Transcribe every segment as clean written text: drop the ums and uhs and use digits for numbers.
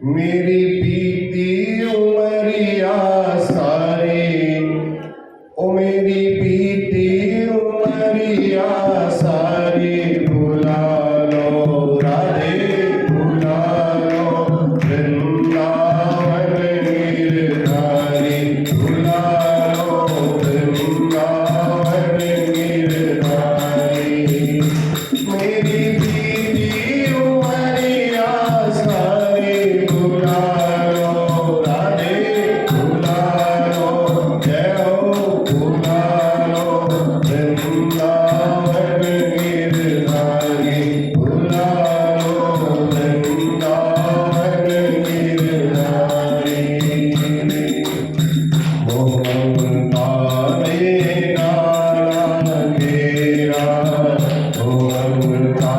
मेरी बीती उमरिया सारी, ओ मेरी बीती उमरिया सारी भुला लो राधे, भुला लो वृंदावन गिरधारी, भुला लो वृंदावन गिरधारी। मेरी बीती उमरिया सारी भुला लो राधे, भुला लो जय हो, भुला लो वृंदावन गिरधारी, भुला लो वृंदावन गिरधारी। ममता ने गाना घेरा, ममता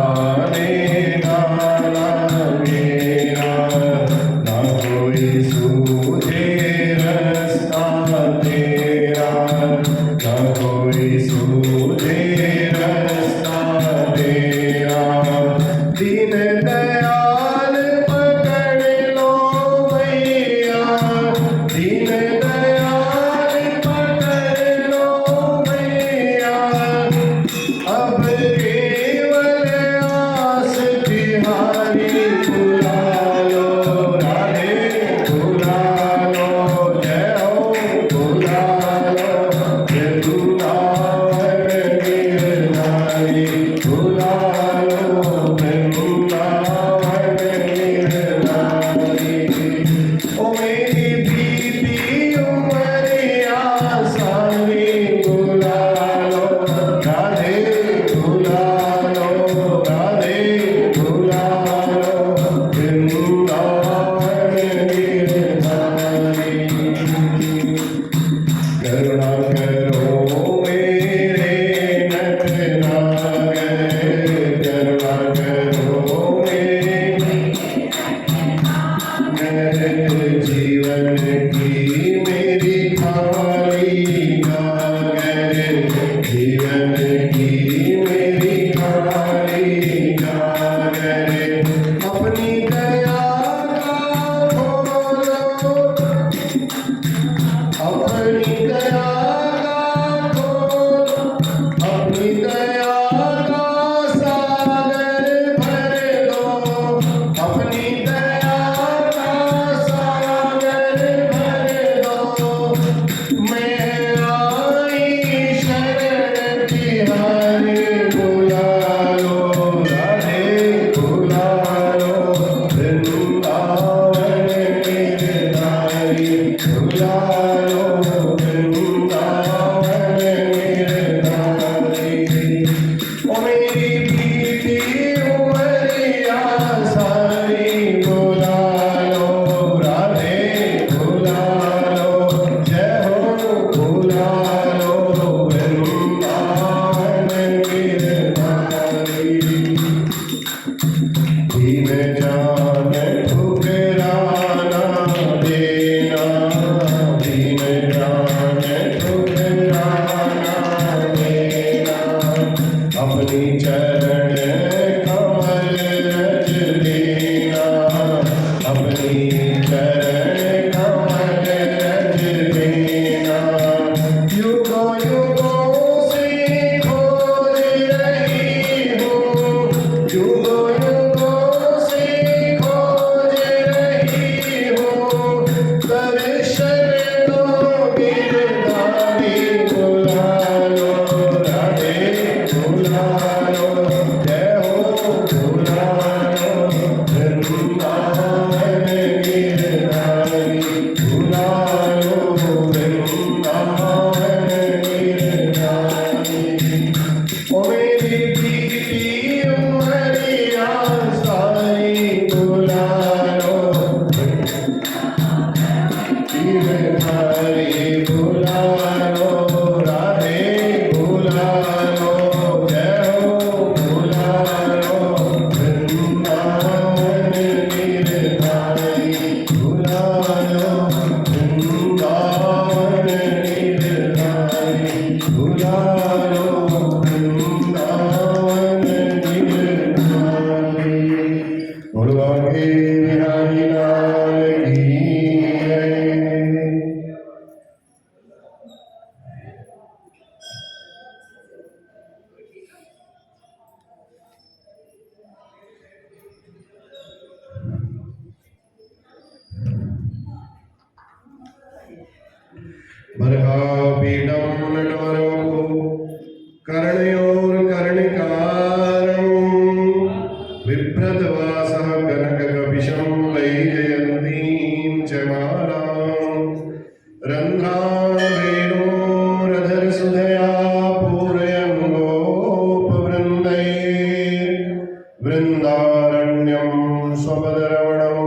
वृंदारण्यं स्वपदरमणं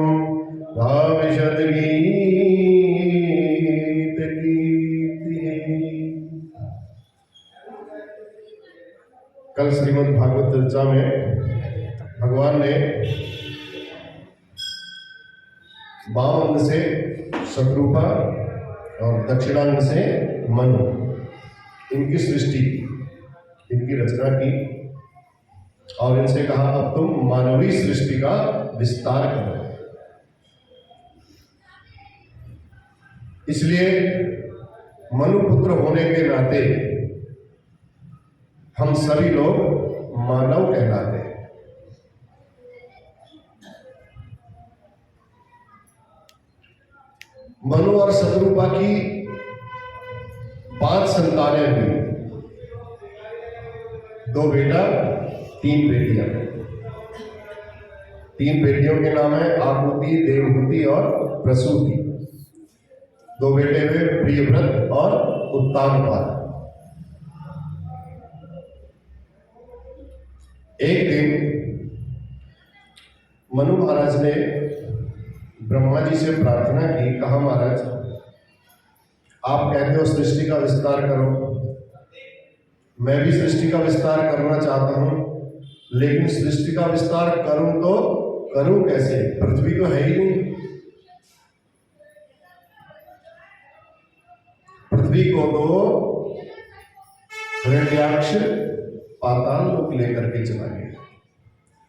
भाविशद गीत कीर्तिः। कल श्रीमद् भागवत चर्चा में भगवान ने बाम अंग से शत्रुपा और दक्षिणांग से मनु, इनकी सृष्टि, इनकी रचना की और इनसे कहा अब तुम मानवीय सृष्टि का विस्तार करो। इसलिए मनुपुत्र होने के नाते हम सभी लोग मानव कहलाते हैं। मनु और शत्रुपा की 5 संतानें हुई, 2 बेटा 3 बेटियां। 3 बेटियों के नाम है आहुति, देवहूति और प्रसूति। 2 बेटे हुए प्रियव्रत और उत्तानपाद। एक दिन मनु महाराज ने ब्रह्मा जी से प्रार्थना की, कहा महाराज आप कहते हो सृष्टि का विस्तार करो, मैं भी सृष्टि का विस्तार करना चाहता हूं, लेकिन सृष्टि का विस्तार करूं तो करूं कैसे? पृथ्वी तो है ही नहीं। पृथ्वी को तो हिरण्याक्ष पाताल लोक लेकर के चला गया।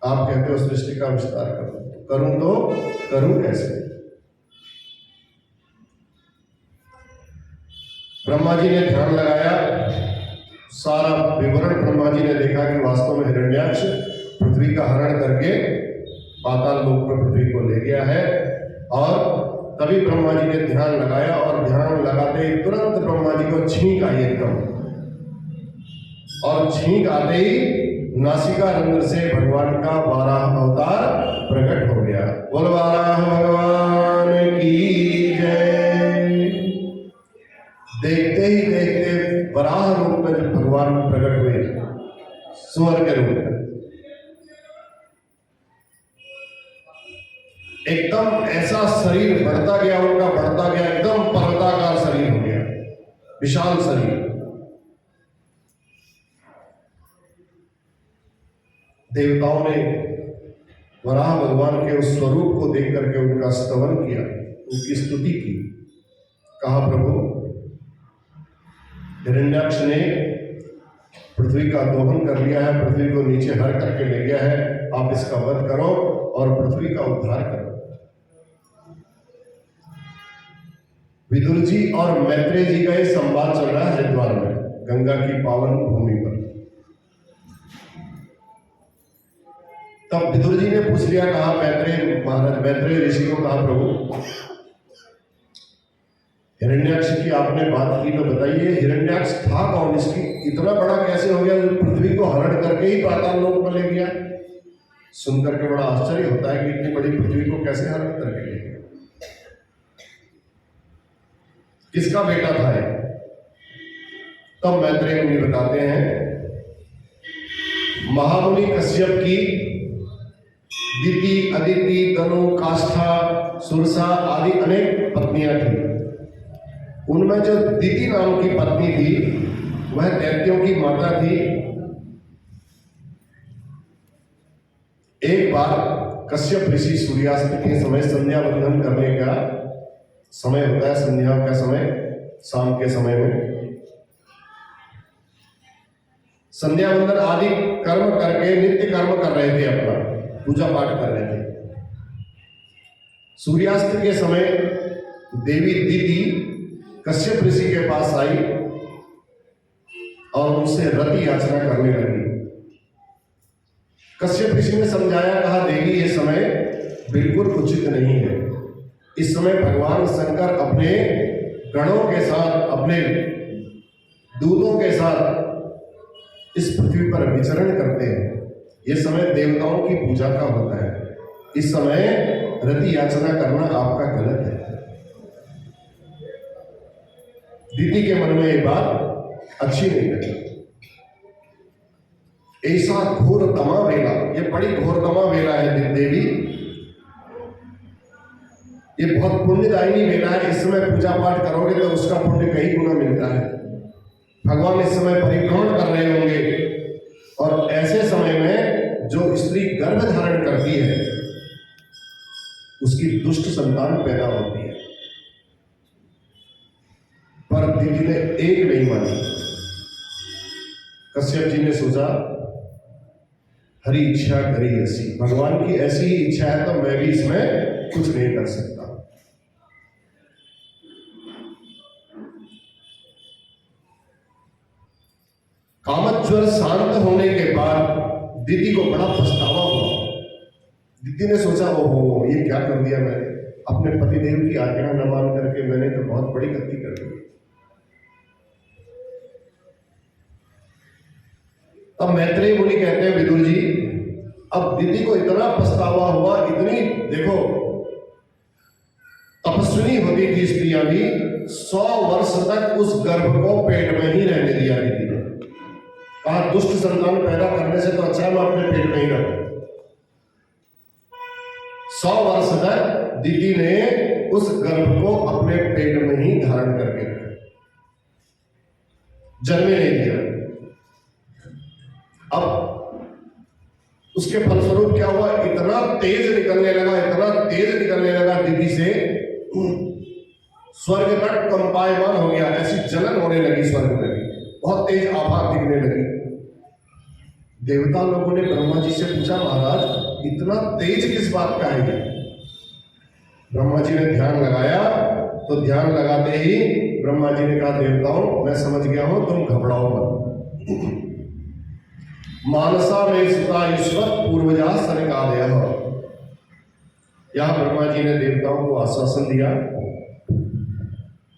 आप कहते हो सृष्टि का विस्तार करूं तो करूं कैसे? ब्रह्मा जी ने ध्यान लगाया, सारा विवरण ब्रह्मा जी ने देखा कि वास्तव में हिरण्याक्ष पृथ्वी का हरण करके पाताल लोक पर पृथ्वी को ले गया है। और तभी ब्रह्मा जी ने ध्यान लगाया और ध्यान लगाते ही तुरंत ब्रह्मा जी को छींक आई एकदम, और छींक आते ही नासिका रंध्र से भगवान का वाराह अवतार प्रकट हो गया। बोल वाराह भगवान की जय। देखते ही देखते वराह रूप में जब भगवान प्रकट हुए, सुअर के रूप में, एकदम ऐसा शरीर बढ़ता गया उनका, बढ़ता गया, एकदम पर्वताकार शरीर हो गया, विशाल शरीर। देवताओं ने वराह भगवान के उस स्वरूप को देख करके उनका स्तवन किया, उनकी स्तुति की। कहा प्रभु हिरण्याक्ष ने पृथ्वी का दोहन कर लिया है, पृथ्वी को नीचे हर करके ले गया है, आप इसका वध करो और पृथ्वी का उद्धार करो। विदुर जी और मैत्रेय जी का ये संवाद चल रहा है हरिद्वार में, गंगा की पावन भूमि पर। तब विदुर जी ने पूछ लिया, कहा मैत्रेय ऋषि को, कहा प्रभु हिरण्याक्ष की आपने बात की तो बताइए, हिरण्याक्ष था कौन? इसकी इतना बड़ा कैसे हो गया जो पृथ्वी को हरण करके ही पाताल लोक में ले गया? सुनकर के बड़ा आश्चर्य होता है कि इतनी बड़ी पृथ्वी को कैसे हरण करके ले गया। किसका बेटा था ये? तब मैत्रेय मुनि बताते हैं महामुनि कश्यप की दिति, अदिति, तनु, काष्ठा, सुरसा आदि अनेक पत्नियां थी। उनमें जो दिति नाम की पत्नी थी वह दैत्यों की माता थी। एक बार कश्यप ऋषि सूर्यास्त के समय संध्या वंदन करने का समय होता है, संध्या का समय शाम के समय में संध्या वंदन आदि कर्म करके नित्य कर्म कर रहे थे, अपना पूजा पाठ कर रहे थे। सूर्यास्त के समय देवी दिति कश्यप ऋषि के पास आई और उनसे रति याचना करने लगी। कश्यप ऋषि ने समझाया, कहा देवी ये समय बिल्कुल उचित नहीं है। इस समय भगवान शंकर अपने गणों के साथ, अपने दूतों के साथ इस पृथ्वी पर विचरण करते हैं। ये समय देवताओं की पूजा का होता है। इस समय रति याचना करना आपका गलत है। दीदी के मन में ये बात अच्छी नहीं लगी। ऐसा घोरतमा वेला, ये बड़ी घोरतमा वेला है देवी, ये बहुत पुण्यदायिनी वेला है। इस समय पूजा पाठ करोगे तो उसका पुण्य कई गुना मिलता है। भगवान इस समय परिभ्रमण कर रहे होंगे और ऐसे समय में जो स्त्री गर्भ धारण करती है उसकी दुष्ट संतान पैदा होती है, पर दीदी ने एक नहीं मानी। कश्यप जी ने सोचा हरी इच्छा करी ऐसी, भगवान की ऐसी ही इच्छा है तो मैं भी इसमें कुछ नहीं कर सकता। कामज्वर शांत होने के बाद दीदी को बड़ा पछतावा हुआ। दीदी ने सोचा ओहो ये क्या कर दिया मैंने, अपने पतिदेव की आज्ञा न मान करके मैंने तो बहुत बड़ी गलती कर दी। तब मैत्रेय मुनि कहते हैं विदुर जी, अब दीदी को इतना पछतावा हुआ, इतनी देखो तपस्विनी होती थी स्त्रियां भी, 100 वर्ष तक उस गर्भ को पेट में ही रहने दिया दीदी ने। कहा दुष्ट संतान पैदा करने से तो अच्छा है मैं अपने पेट में ही रहूं। 100 वर्ष तक दीदी ने उस गर्भ को अपने पेट में ही धारण करके रखा, जन्मे नहीं दिया। अब उसके फलस्वरूप क्या हुआ, इतना तेज निकलने लगा दीदी से, स्वर्ग तक कंपायमान हो गया, ऐसी जलन होने लगी स्वर्ग में भी, बहुत तेज आभा दिखने लगी। देवता लोगों ने ब्रह्मा जी से पूछा महाराज इतना तेज किस बात का है? ब्रह्मा जी ने ध्यान लगाया तो ध्यान लगाते ही ब्रह्मा जी ने कहा देवताओं मैं समझ गया हूं, तुम घबराओ मत। मानसा में सुता ईश्वर पूर्वजा सनकादय। यहां ब्रह्मा जी ने देवताओं को आश्वासन दिया,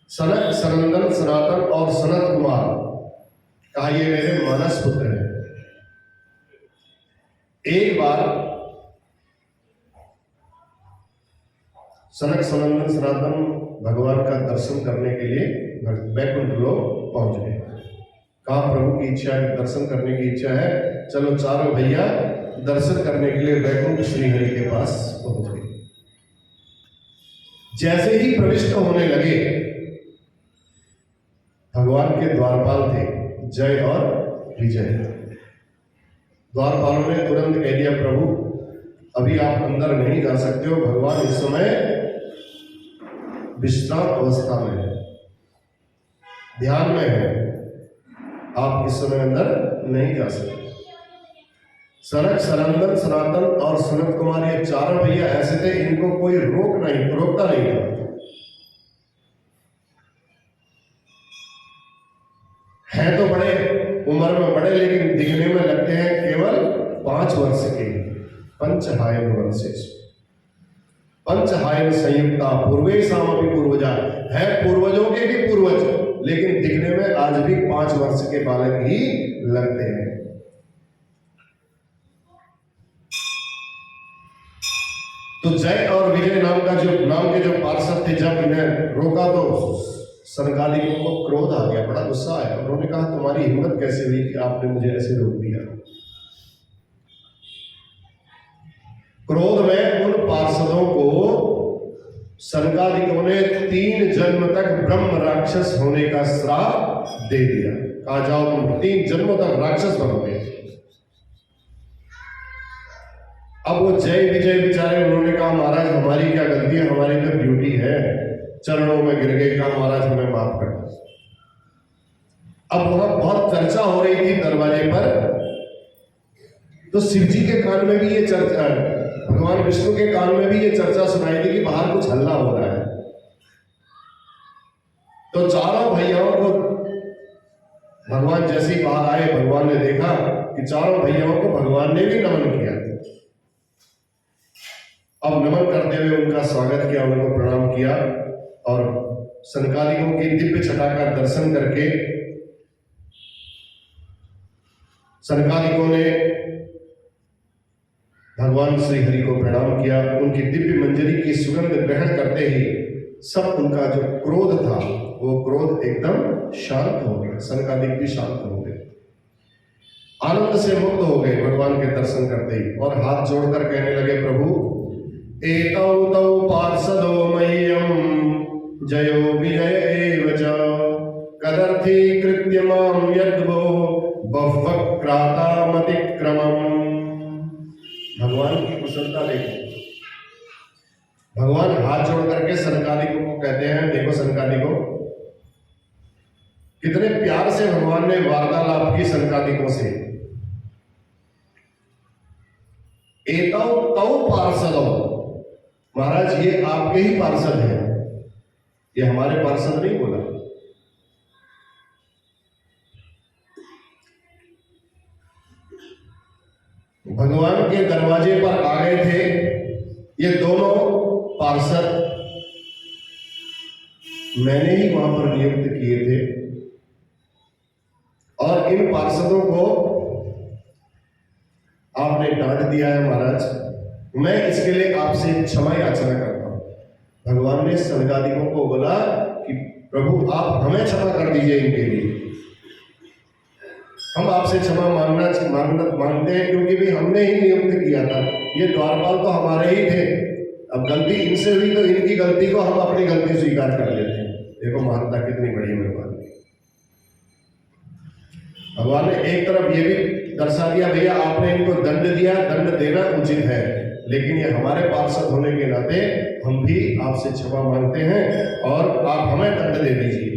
सनक, सनंदन, सनातन और सनत कुमार, कहा ये मेरे मानस पुत्र हैं। एक बार सनक, सनंदन, सनातन भगवान का दर्शन करने के लिए वैकुंठ लोक पहुंच गए। कहा प्रभु की इच्छा है, दर्शन करने की इच्छा है, चलो चारों भैया दर्शन करने के लिए वैकुंठ श्रीहरि के पास पहुंच गए। जैसे ही प्रविष्ट होने लगे, भगवान के द्वारपाल थे जय और विजय। द्वारपालों ने तुरंत कह दिया प्रभु अभी आप अंदर नहीं जा सकते हो, भगवान इस समय विश्राम अवस्था में है, ध्यान में है, आप इस समय अंदर नहीं जा सकते। सनक, सनंदन, सनातन और सनत कुमार ये चारों भैया ऐसे थे, इनको कोई रोकता नहीं था। हैं तो बड़े उम्र में बड़े, लेकिन दिखने में लगते हैं केवल 5 वर्ष के। पंचहायन वंशेष, पंचहायन संयुक्ता पूर्वेशामपि पूर्वजा, है पूर्वजों के भी पूर्वज, लेकिन दिखने में आज भी 5 वर्ष के बालक ही लगते हैं। तो जय और विजय नाम के जो पार्षद थे, जब इन्हें रोका तो सनकादिकों को क्रोध आ गया, बड़ा गुस्सा आया। उन्होंने कहा तुम्हारी हिम्मत कैसे हुई कि आपने मुझे ऐसे रोक दिया। क्रोध में उन पार्षदों को सनकादिकों ने 3 जन्म तक ब्रह्म राक्षस होने का श्राप दे दिया। कहा जाओ तुम 3 जन्मों तक राक्षस बनोगे। अब वो जय विजय बेचारे, उन्होंने कहा महाराज हमारी क्या गलती है, हमारी तो ड्यूटी है, चरणों में गिर गए, कहा महाराज हमें माफ कर दो। अब वहां बहुत चर्चा हो रही थी दरवाजे पर, तो शिव जी के कान में भी ये चर्चा, भगवान विष्णु के कान में भी ये चर्चा सुनाई थी कि बाहर कुछ हल्ला हो रहा है। तो चारों भैयाओं को भगवान जैसे ही बाहर आए, भगवान ने देखा कि चारों भैयाओं को भगवान ने भी नमन किया। अब नमन करते हुए उनका स्वागत किया, उनको प्रणाम किया और सनकादिकों की दिव्य छटा का दर्शन करके सनकादिकों ने भगवान श्री हरि को प्रणाम किया। उनकी दिव्य मंजरी की सुगंध ग्रहण करते ही सब उनका जो क्रोध था वो क्रोध एकदम शांत हो गया, सनकादिक भी शांत हो गए। आनंद से मुक्त हो गए भगवान के दर्शन करते ही, और हाथ जोड़कर कहने लगे, प्रभु एतौ तौ पार्षदो मह्यम जयो विजय एव च कदर्थी कृत्य माम यद्वो बह्वक्रातामतिक्रमम्। भगवान की कुशलता देखो। भगवान हाथ जोड़ करके सनकादिकों को कहते हैं, देखो सनकादिकों, कितने प्यार से भगवान ने वार्तालाप की सनकादिकों से। एतौ तौ पार्षदौ, महाराज ये आपके ही पार्षद हैं, ये हमारे पार्षद नहीं बोला। भगवान के दरवाजे पर आ गए थे ये दोनों पार्षद, मैंने ही वहां पर नियुक्त किए थे, और इन पार्षदों को आपने डांट दिया है महाराज, मैं इसके लिए आपसे क्षमा याचना करता हूं। भगवान ने सनकादिकों को बोला कि प्रभु आप हमें क्षमा कर दीजिए, इनके लिए हम आपसे क्षमा मांगते हैं, क्योंकि भी हमने ही नियुक्त किया था, ये द्वारपाल तो हमारे ही थे। अब गलती इनसे हुई तो इनकी गलती को हम अपनी गलती स्वीकार कर लेते हैं। देखो महानता कितनी बड़ी है भगवान की। भगवान ने एक तरफ ये भी दर्शा दिया, भैया आपने इनको दंड दिया, दंड देना उचित है, लेकिन ये हमारे पार्षद होने के नाते हम भी आपसे क्षमा मांगते हैं और आप हमें दंड दे दीजिए,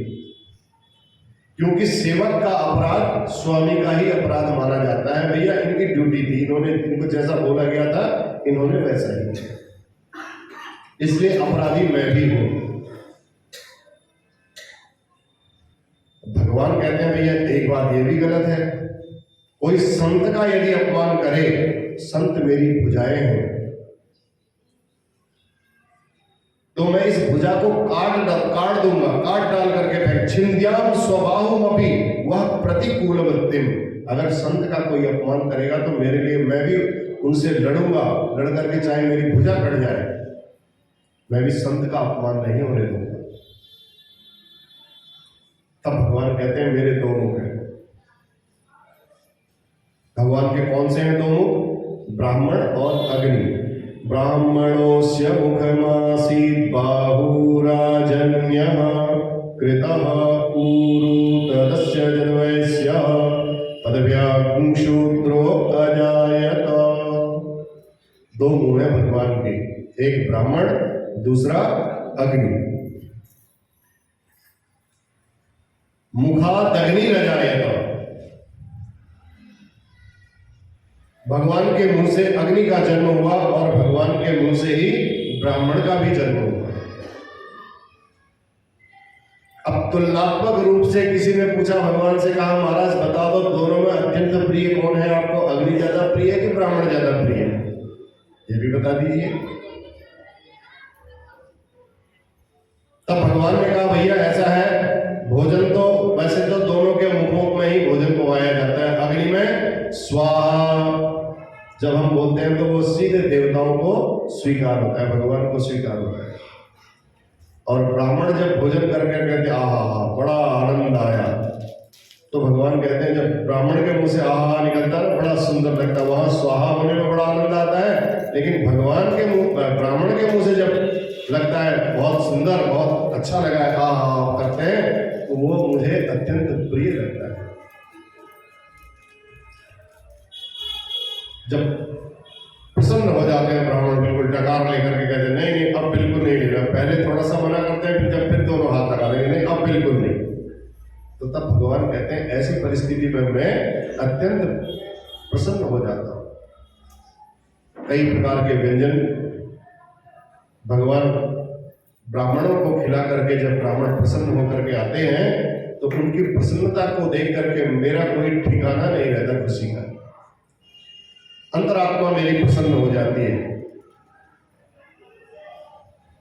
क्योंकि सेवक का अपराध स्वामी का ही अपराध माना जाता है। भैया इनकी ड्यूटी थी, इन्होंने, इनको जैसा बोला गया था इन्होंने वैसा ही किया, इसलिए अपराधी मैं भी हूं। भगवान कहते हैं भैया एक बात ये भी गलत है, कोई संत का यदि अपमान करे, संत मेरी भुजाएं हैं, तो मैं इस भुजा को काट दूंगा, काट डाल करके फेंक। छिंद्याम स्वबाहुमपि वह प्रतिकूल वृत्तिम, अगर संत का कोई अपमान करेगा तो मेरे लिए, मैं भी उनसे लड़ूंगा, लड़ करके चाहे मेरी भुजा कट जाए, मैं भी संत का अपमान नहीं होने दूंगा। तब भगवान कहते हैं मेरे दो मुख हैं। भगवान के कौन से हैं दो मुख? ब्राह्मण और अग्नि। ब्राह्मणोस्य मुखमासीत् बाहुराजन्यः कृतः ऊरु तदस्य जन्मस्य पदव्याग्ं शूद्रो अजायत। दो मुंह है भगवान के, एक ब्राह्मण, दूसरा अग्नि। मुखादग्निरजायत, भगवान के मुंह से अग्नि का जन्म हुआ और भगवान के मुंह से ही ब्राह्मण का भी जन्म हुआ। अब तुलनात्मक रूप से किसी ने पूछा, भगवान से कहा महाराज बता दो दोनों में अत्यंत प्रिय कौन है आपको, अग्नि ज्यादा प्रिय है कि ब्राह्मण ज्यादा प्रिय है, ये भी बता दीजिए। तब भगवान ने कहा भैया ऐसा है, भोजन तो वैसे तो दोनों के मुखों में ही भोजन पवाया जाता है। अग्नि में स्वाहा जब हम बोलते हैं तो वो सीधे देवताओं को स्वीकार होता है, भगवान को स्वीकार होता है। और ब्राह्मण जब भोजन करके कहते आहा बड़ा आनंद आया, तो भगवान कहते हैं जब ब्राह्मण के मुंह से आहा निकलता है बड़ा सुंदर लगता है, वहां स्वाहा होने में बड़ा आनंद आता है। लेकिन भगवान के मुंह, ब्राह्मण के मुंह से जब लगता है बहुत सुंदर, बहुत अच्छा लगा है, आहा करते हैं, तो वो मुझे अत्यंत प्रिय लगता है। जब प्रसन्न हो जाते हैं ब्राह्मण, बिल्कुल डकार लेकर के कहते हैं नहीं नहीं अब बिल्कुल नहीं लेना, पहले थोड़ा सा मना करते हैं, फिर दोनों हाथ लगा देंगे, नहीं अब बिल्कुल नहीं, तो तब भगवान कहते हैं ऐसी परिस्थिति में मैं अत्यंत प्रसन्न हो जाता हूं। कई प्रकार के व्यंजन भगवान ब्राह्मणों को खिला करके जब ब्राह्मण प्रसन्न होकर के आते हैं तो उनकी प्रसन्नता को देख करके मेरा कोई ठिकाना नहीं रहता खुशी का, अंतरात्मा मेरी प्रसन्न हो जाती है।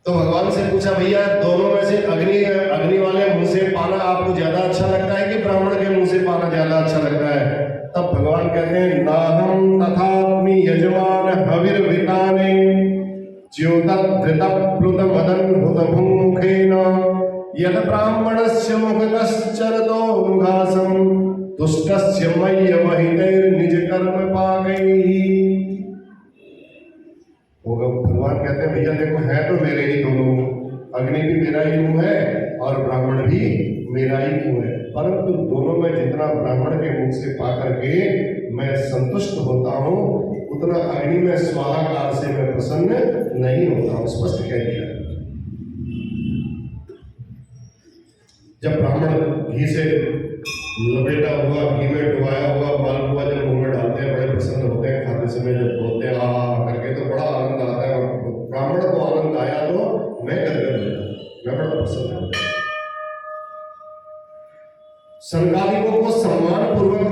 तो भगवान से पूछा भैया दोनों में से अग्नि वाले मुंह से पाना आपको ज्यादा अच्छा लगता है कि ब्राह्मण के मुंह से पाना ज्यादा अच्छा लगता है? तब भगवान कहते हैं नाहं तथात्मि यजमान हविर्विताने च्योतधृतप्लुतमदन्हुतभुङ्मुखेन यद ब्राह्मणस्य मुखतश्चरतो मुखासं दुष्टस्य मय्यवहितैर् निज कर्म पागैः। वो भगवान कहते हैं भैया देखो है तो मेरे ही दोनों, अग्नि भी मेरा ही मुंह है और ब्राह्मण भी मेरा ही मुंह है, परंतु दोनों में जितना ब्राह्मण के मुख से पा करके मैं संतुष्ट होता हूँ उतना अग्नि में स्वाहाकार से मैं प्रसन्न नहीं होता हूँ। स्पष्ट कह दिया। जब ब्राह्मण घी से लपेटा हुआ, घी में डुबाया हुआ मालपुआ जब मुंह में डालते हैं बड़े प्रसन्न होते हैं, खाते समय जब बोलते हैं आ करके तो बड़ा आनंद आता है। ब्राह्मण को आनंद आया तो मैं गदगद हो जाता, मैं बड़ा प्रसन्न होता हूं। संकालिकों को सम्मान पूर्वक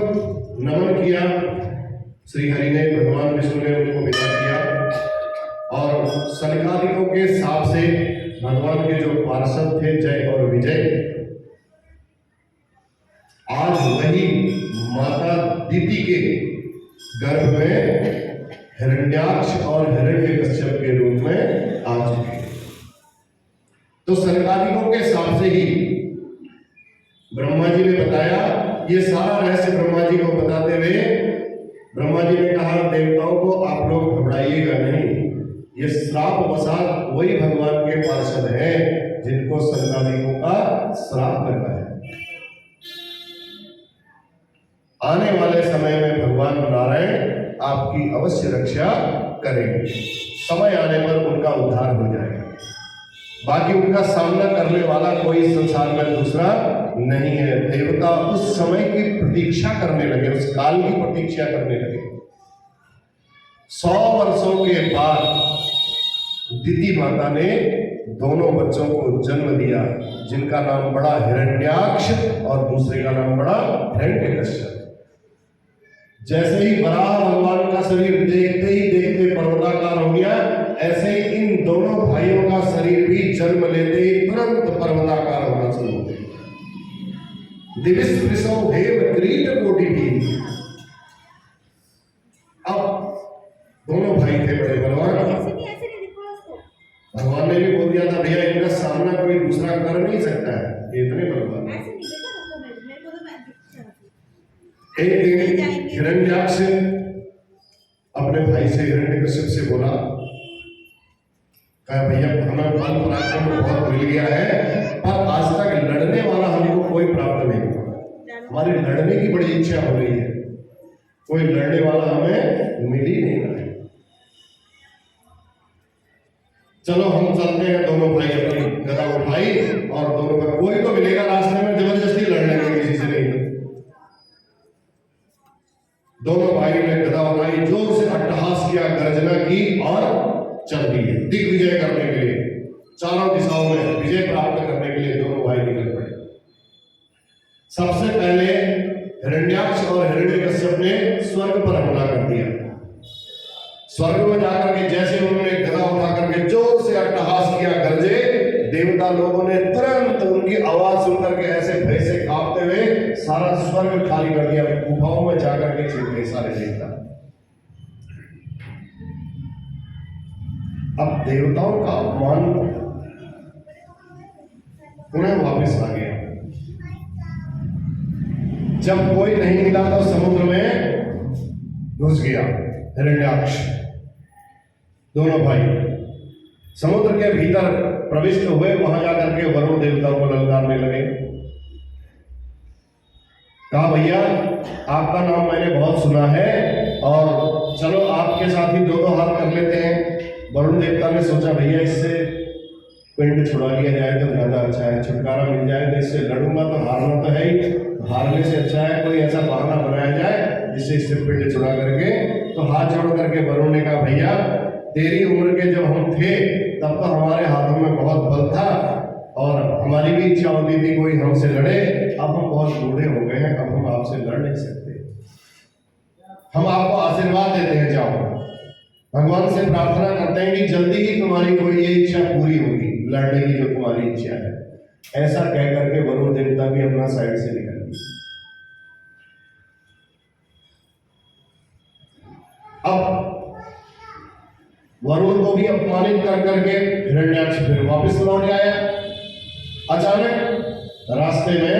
नमन किया श्री हरि ने, भगवान विष्णु ने उनको विदा किया और संकालिकों के साथ से भगवान के जो पार्षद थे जय और विजय, आज वही माता दीति के गर्भ में हिरण्याक्ष और हिरण्यकश्यप के रूप में आ चुके हैं। तो संकालिकों के हिसाब से ही ब्रह्मा जी ने बताया, ये सारा रहस्य ब्रह्मा जी को बताते हुए ब्रह्मा जी ने कहा देवताओं को आप लोग घबराइएगा नहीं, ये श्राप वसात वही भगवान के पार्षद हैं जिनको संकालिकों का श्राप लगा है। आने वाले समय में भगवान नारायण आपकी अवश्य रक्षा करेंगे, समय आने पर उनका उद्धार हो जाएगा। बाकी उनका सामना करने वाला कोई संसार में दूसरा नहीं है। देवता उस समय की प्रतीक्षा करने लगे, उस काल की प्रतीक्षा करने लगे। 100 वर्षों के बाद दिति माता ने दोनों बच्चों को जन्म दिया, जिनका नाम पड़ा हिरण्याक्ष और दूसरे का नाम पड़ा हिरण्यकश्यप। जैसे ही वराह भगवान का शरीर देखते ही देखते पर्वताकार हो गया, ऐसे ही इन दोनों भाइयों का शरीर भी जन्म लेते ही तुरंत पर्वताकार होना शुरू हो गया। दिविस्पृशो हेम क्रीट कोटि भी। अब दोनों भाई थे बड़े बलवान, भगवान ने भी बोल दिया था भैया इनका सामना कोई दूसरा कर नहीं सकता है, ये इतने बलवान। एक दिन हिरण्याक्ष अपने भाई से हिरण्यकश्यप से बोला, कहा भैया हमें बल पराक्रम बहुत मिल गया है, पर आज तक लड़ने वाला हमको कोई प्राप्त नहीं हुआ। हमारी लड़ने की बड़ी इच्छा हो रही है, कोई लड़ने वाला हमें मिल ही नहीं रहा है। चलो हम चलते हैं। दोनों भाई अपनी गदा उठाई और दोनों का कोई तो मिलेगा रास्ते में, जबरदस्ती लड़ लेंगे, किसी से नहीं। दोनों भाई ने गदा उठाई, जोर से अट्टहास किया, गर्जना की और चल दिए दिग्विजय करने के लिए। चारों दिशाओं में विजय प्राप्त करने के लिए दोनों भाई निकल पड़े। सबसे पहले हिरण्याक्ष और हिरण्यकश्यप ने स्वर्ग पर हमला कर दिया। स्वर्ग में जाकर के जैसे उन्होंने गदा उठा करके जोर से अट्टहास किया, गरजे, देवता लोगों ने तुरंत उनकी आवाज सुनकर के ऐसे भय से कांपते हुए सारा स्वर्ग खाली कर दिया। गुफाओं में जाकर के छिप गए सारे देवता। अब देवताओं का अपमान पुनः वापस आ गया। जब कोई नहीं मिला तो समुद्र में घुस गया हिरण्याक्ष। दोनों भाई समुद्र के भीतर प्रविष्ट हुए, वहां जाकर के वरुण देवता को ललकारने लगे। कहा भैया आपका नाम मैंने बहुत सुना है और चलो आपके साथ ही दो हाथ कर लेते हैं। वरुण देवता ने सोचा भैया इससे पिंड छुड़ा लिया जाए तो ज्यादा अच्छा है, छुटकारा मिल जाए। तो इससे लड़ूंगा तो हारना तो है ही, हारने से अच्छा है कोई ऐसा बहाना बनाया जाए जिससे इससे पिंड छुड़ा करके। तो हाथ जोड़ करके वरुण ने कहा भैया तेरी उम्र के जब हम थे तब तो हमारे हाथों में बहुत बल था और हमारी भी इच्छा होती थी कोई हमसे लड़े। अब हम बहुत बूढ़े हो गए हैं, अब हम आपसे लड़ नहीं सकते। हम आपको आशीर्वाद देते हैं, जाओ भगवान से प्रार्थना करते हैं कि जल्दी ही तुम्हारी कोई ये इच्छा पूरी होगी, लड़ने की जो तुम्हारी इच्छा है। ऐसा कह करके वरुण देवता भी अपना साइड से निकल गए। अब वरुण को भी अपमानित कर करके हिरण्याक्ष फिर वापस लौट आया। अचानक रास्ते में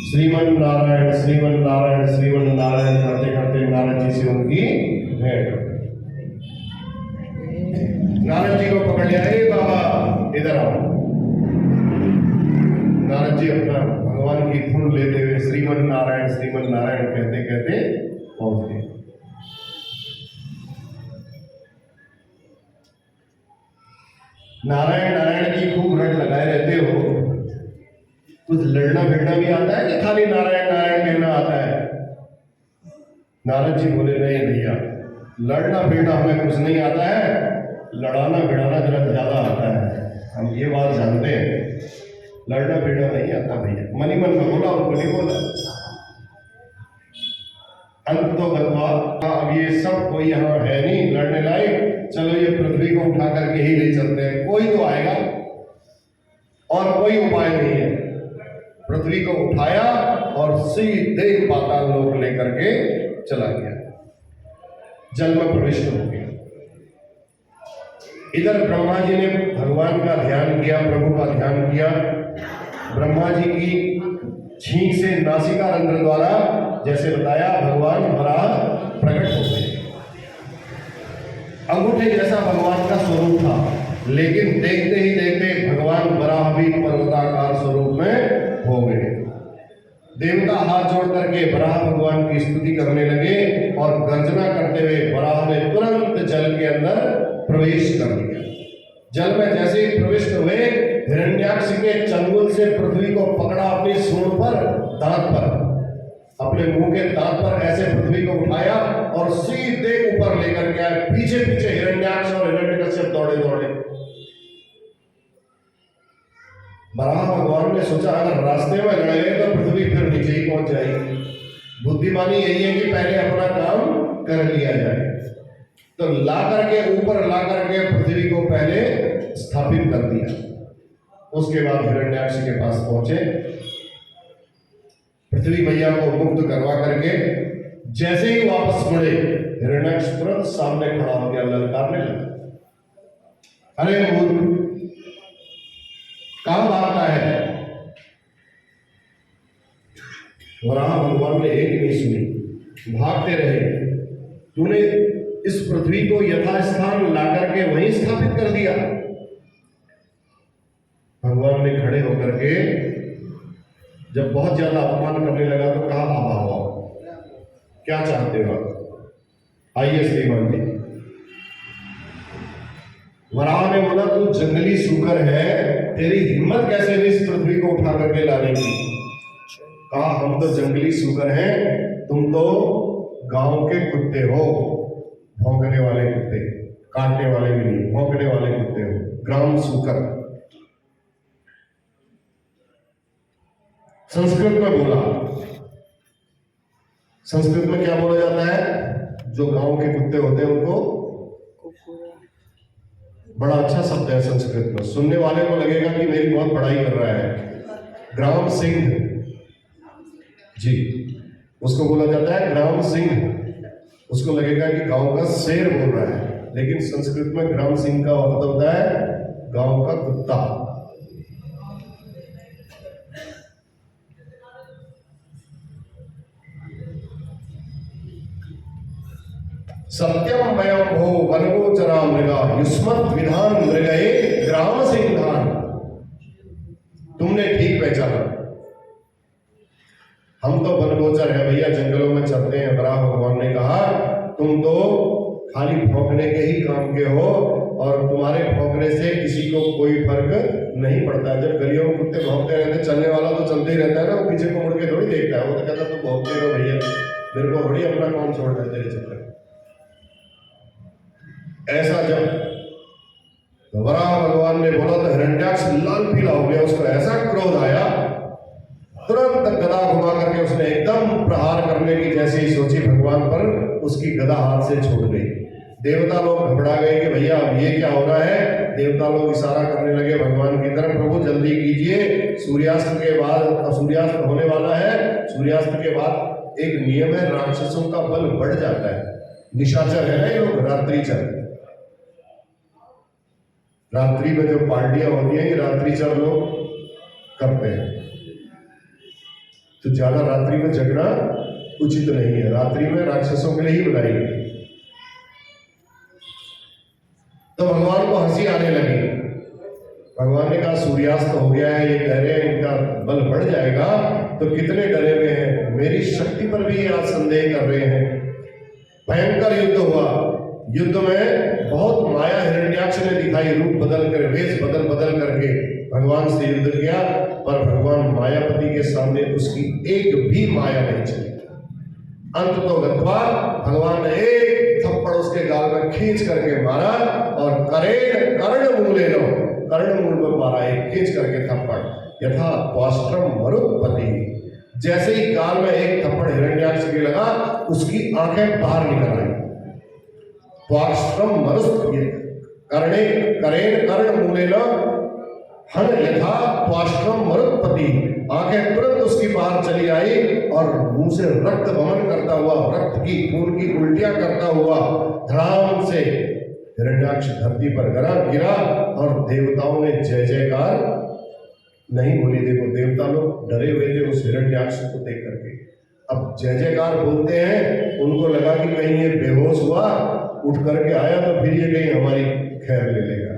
श्रीमन नारायण श्रीमन नारायण श्रीमन नारायण करते करते नारद जी से उनकी भेंट हो गई। नारद जी को पकड़ लिया, ए बाबा इधर आओ। नारद जी अपना भगवान की धुन लेते हुए श्रीमन नारायण कहते कहते पहुंच गए। नारायण नारायण की खूब रट लगाए रहते हो, कुछ लड़ना भिड़ना भी आता है कि खाली नारायण नारायण कहना आता है? नारद जी बोले, नहीं भैया, लड़ना भिड़ना हमें कुछ नहीं आता है, लड़ाना भिड़ाना जरा ज्यादा आता है, हम ये बात जानते हैं। लड़ना भिड़ना नहीं आता भैया। मनी मन में बोला, उनको नहीं बोला। अंत तो गलवा, अब ये सब कोई यहाँ है नहीं लड़ने लायक, चलो ये पृथ्वी को उठा करके ही ले चलते हैं, कोई तो आएगा और कोई उपाय नहीं है। पृथ्वी को उठाया और सीधे पाताल लोक लेकर के चला गया, जल में प्रविष्ट हो गया। इधर ब्रह्मा जी ने भगवान का ध्यान किया, प्रभु का ध्यान किया। ब्रह्मा जी की छींक से नासिका रंध्र द्वारा, जैसे बताया, भगवान वराह प्रकट हो गए। अंगूठे जैसा भगवान का स्वरूप था, लेकिन देखते ही देखते भगवान वराह भी पर्वताकार स्वरूप में हो गए। देवता हाथ जोड़ करके वराह भगवान की स्तुति करने लगे और गर्जना करते हुए वराह ने तुरंत जल के अंदर प्रवेश कर लिया। जल में जैसे ही प्रविष्ट हुए, हिरण्याक्ष के चंगुल से पृथ्वी को पकड़ा, अपनी सूंड पर, दांत पर, अपने मुंह के दांत पर ऐसे पृथ्वी को उठाया और सीधे ऊपर लेकर के आए। पीछे पीछे हिरण्याक्ष और हिरण्यकश्यप दौड़े दौड़े। वराह भगवान ने सोचा, अगर रास्ते में लड़ गए तो पृथ्वी फिर नीचे ही पहुंच जाएगी। बुद्धिमानी यही है कि पहले अपना काम कर लिया जाए। तो ला करके ऊपर ला करके पृथ्वी को पहले स्थापित कर दिया। उसके बाद हिरण्याक्ष के पास पहुंचे, पृथ्वी मैया को मुक्त करवा करके जैसे ही वापस मुड़े, हिरण्याक्ष तुरंत सामने खड़ा हो गया, ललकारने लगा, अरे मूर्ख, कहां भागता है? वराह भगवान ने एक नहीं सुनी, भागते रहे। तूने इस पृथ्वी को यथास्थान ला करके वहीं स्थापित कर दिया। भगवान ने खड़े होकर के जब बहुत ज्यादा अपमान करने लगा तो कहा, आवा, क्या चाहते हो आप? आइए श्रीमान जी। वराह ने बोला, तू जंगली सूकर है, तेरी हिम्मत कैसे हुई इस पृथ्वी को उठा करके लाने की? कहा, हम तो जंगली सूकर हैं, तुम तो गांव के कुत्ते हो, भौंकने वाले कुत्ते, काटने वाले भी नहीं, भौंकने वाले कुत्ते हो, ग्राम सूकर। संस्कृत में बोला, संस्कृत में क्या बोला जाता है? जो गांव के कुत्ते होते हैं उनको, बड़ा अच्छा शब्द है संस्कृत में, सुनने वाले को लगेगा कि मेरी बहुत पढ़ाई कर रहा है। ग्राम सिंह जी, उसको बोला जाता है ग्राम सिंह। उसको लगेगा कि गांव का शेर बोल रहा है, लेकिन संस्कृत में ग्राम सिंह का अर्थ होता है गांव का कुत्ता। सत्यम वयम भो वनगोचरा मृगा युष्मत् विधान मृगये ग्राम सिंहान। तुमने ठीक पहचाना, हम तो वनगोचर है भैया, जंगलों में चलते हैं। वराह भगवान ने कहा, तुम तो खाली भौंकने के ही काम के हो और तुम्हारे भौंकने से किसी को कोई फर्क नहीं पड़ता है। जब गलियों में कुत्ते भौंकते रहते, चलने वाला तो चलते ही रहता है ना, वो पीछे को मुड़ के थोड़ी देखता है। वो तो कहता तू भौंकते रहो भैया, मेरे को थोड़ी अपना काम छोड़ देते तेरे चक्कर। ऐसा जब वराह भगवान ने बोला तो हिरण्याक्ष लाल पीला हो गया, उसको ऐसा क्रोध आया, तुरंत गदा घुमा करके उसने एकदम प्रहार करने की जैसे ही सोची भगवान पर, उसकी गदा हाथ से छूट गई। देवता लोग घबरा गए कि भैया अब ये क्या हो रहा है। देवता लोग इशारा करने लगे भगवान की तरफ, प्रभु जल्दी कीजिए, सूर्यास्त के बाद, सूर्यास्त होने वाला है। सूर्यास्त के बाद एक नियम है, राक्षसों का बल बढ़ जाता है। निशाचर है ना ये लोग, रात्रिचर। रात्रि में जो पार्टियां होती हैं, ये रात्रिचर लोग करते हैं। तो तो ज्यादा रात्रि में जगना उचित नहीं है। रात्रि में राक्षसों के लिए ही बनाई गई। तो भगवान को हंसी आने लगी। भगवान ने कहा सूर्यास्त हो गया है, ये कह रहे हैं इनका बल बढ़ जाएगा, तो कितने डरे हुए हैं, मेरी शक्ति पर भी आज संदेह कर रहे हैं। भयंकर युद्ध हुआ। युद्ध में बहुत माया हिरण्याक्ष ने दिखाई, रूप बदल कर, वेश बदल बदल करके भगवान से युद्ध किया, पर भगवान मायापति के सामने उसकी एक भी माया नहीं चली। अंत तो गत्वा भगवान ने एक थप्पड़ उसके गाल में खींच करके मारा और कर्ण मूल में मारा, एक खींच करके थप्पड़। यथा त्वाष्ट्रम मरुत्पति, जैसे ही गाल में एक थप्पड़ हिरण्याक्ष के लगा, उसकी आंखें बाहर निकल आई। त्वाष्ट्रम मरुत्पति कर्ण मूलेन हन यथा त्वाष्ट्रम मरुत्पति, आंखें तुरंत उसकी बाहर चली आई और मुंह से रक्त वमन करता हुआ, रक्त की खून की उल्टियां करता हुआ धड़ाम से हिरण्याक्ष धरती पर गिरा और देवताओं ने जय जयकार नहीं बोली। देखो देवता लोग डरे हुए थे उस हिरण्याक्ष को देख करके। अब जय जयकार बोलते हैं, उनको लगा कि कहीं ये बेहोश हुआ, उठ करके आया तो फिर ये कहीं हमारी खैर ले लेगा।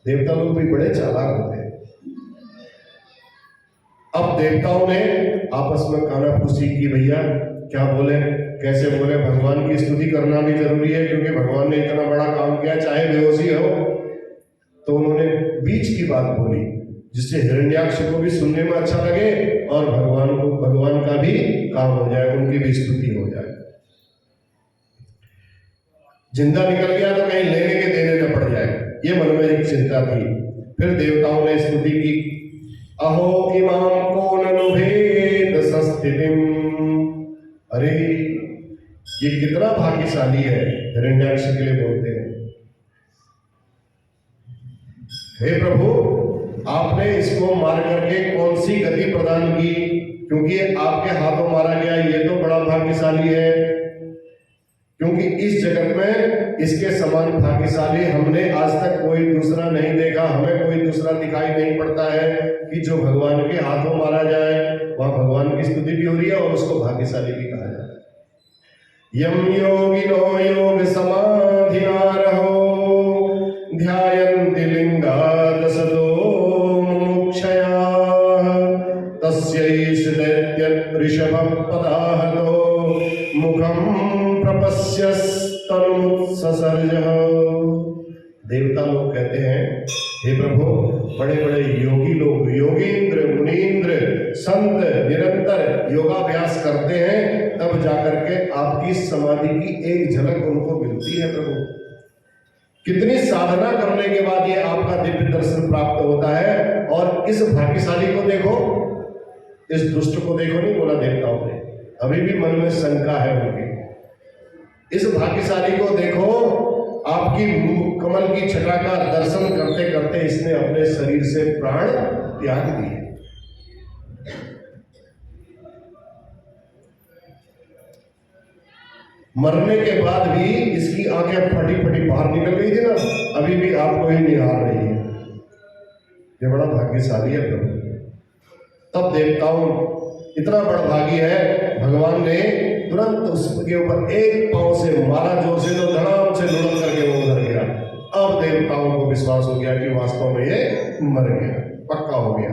देवता लोग भी बड़े चालाक होते हैं। अब देवताओं ने आपस में कानाफूसी की, भैया क्या बोले, कैसे बोले। भगवान की स्तुति करना भी जरूरी है, क्योंकि भगवान ने इतना बड़ा काम किया, चाहे बेहोशी हो। तो उन्होंने बीच की बात बोली, जिससे हिरण्याक्ष को भी सुनने में अच्छा लगे और भगवान का भी काम हो जाए, उनकी भी स्तुति हो जाए। जिंदा निकल गया तो कहीं लेने के देने न पड़ जाए, ये मन में एक चिंता थी। फिर देवताओं ने स्तुति की, अहो इमाम को नुभेद संस्थितिम, अरे ये कितना भाग्यशाली है। हिरण्याक्ष के लिए बोलते हैं, हे प्रभु आपने इसको मार करके कौन सी गति प्रदान की, क्योंकि आपके हाथों मारा गया, ये तो बड़ा भाग्यशाली है। क्योंकि इस जगत में इसके समान भाग्यशाली हमने आज तक कोई दूसरा नहीं देखा, हमें कोई दूसरा दिखाई नहीं पड़ता है कि जो भगवान के हाथों मारा जाए। वहां भगवान की स्तुति भी हो रही है और उसको भाग्यशाली भी कहा जाता है। यम योगिनो योग समाधिनारहो ध्यायन्ति लिंगाद सदो मुमुक्षया तस्यैष दैत्यत् ऋषभः पदाहतो मुखम प्रपश्यस्तनुत्ससर्जः। देवता लोग कहते हैं, हे प्रभु बड़े बड़े योगी लोग, योगींद्र मुनींद्र संत निरंतर योगाभ्यास करते हैं, तब जाकर के आपकी समाधि की एक झलक उनको मिलती है। प्रभु कितनी साधना करने के बाद ये आपका दिव्य दर्शन प्राप्त होता है। और इस भाग्यशाली को देखो, इस दुष्ट को देखो, नहीं बोला देवताओं ने, अभी भी मन में शंका है उनके। इस भाग्यशाली को देखो, आपकी कमल की छटा का दर्शन करते करते इसने अपने शरीर से प्राण त्याग दिए। मरने के बाद भी इसकी आंखें फटी फटी बाहर निकल गई थी ना, अभी भी आपको ही निहार रही है। ये बड़ा भाग्यशाली है प्रभु। तब देवताओं इतना बड़ा भागी है, भगवान ने तुरंत उसके ऊपर एक पांव से मारा, जोर से, तो धड़ाम से लुढ़क करके वो उधर गया। अब देवताओं को विश्वास हो गया कि वास्तव में ये मर गया, पक्का हो गया।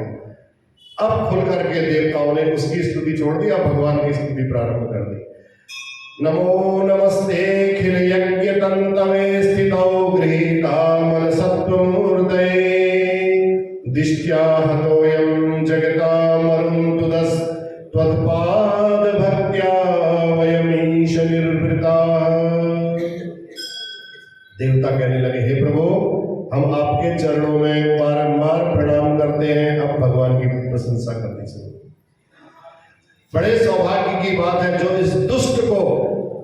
अब खुल करके देवताओं ने उसकी स्तुति छोड़ दी, अब भगवान की स्तुति प्रारंभ कर दी। नमो नमस्ते खिल यज्ञ तंतवे स्थितौ गृहीता मन सत्वमूर्तये दिष्ट्या हतोयं जगता मरुन्तुदस् त्वत्पाद भक्त्या वयमीश निर्वृता। देवता कहने लगे, हे प्रभु हम आपके चरणों में बारंबार प्रणाम करते हैं। अब भगवान की प्रशंसा करनी चाहिए। बड़े सौभाग्य की बात है जो इस दुष्ट को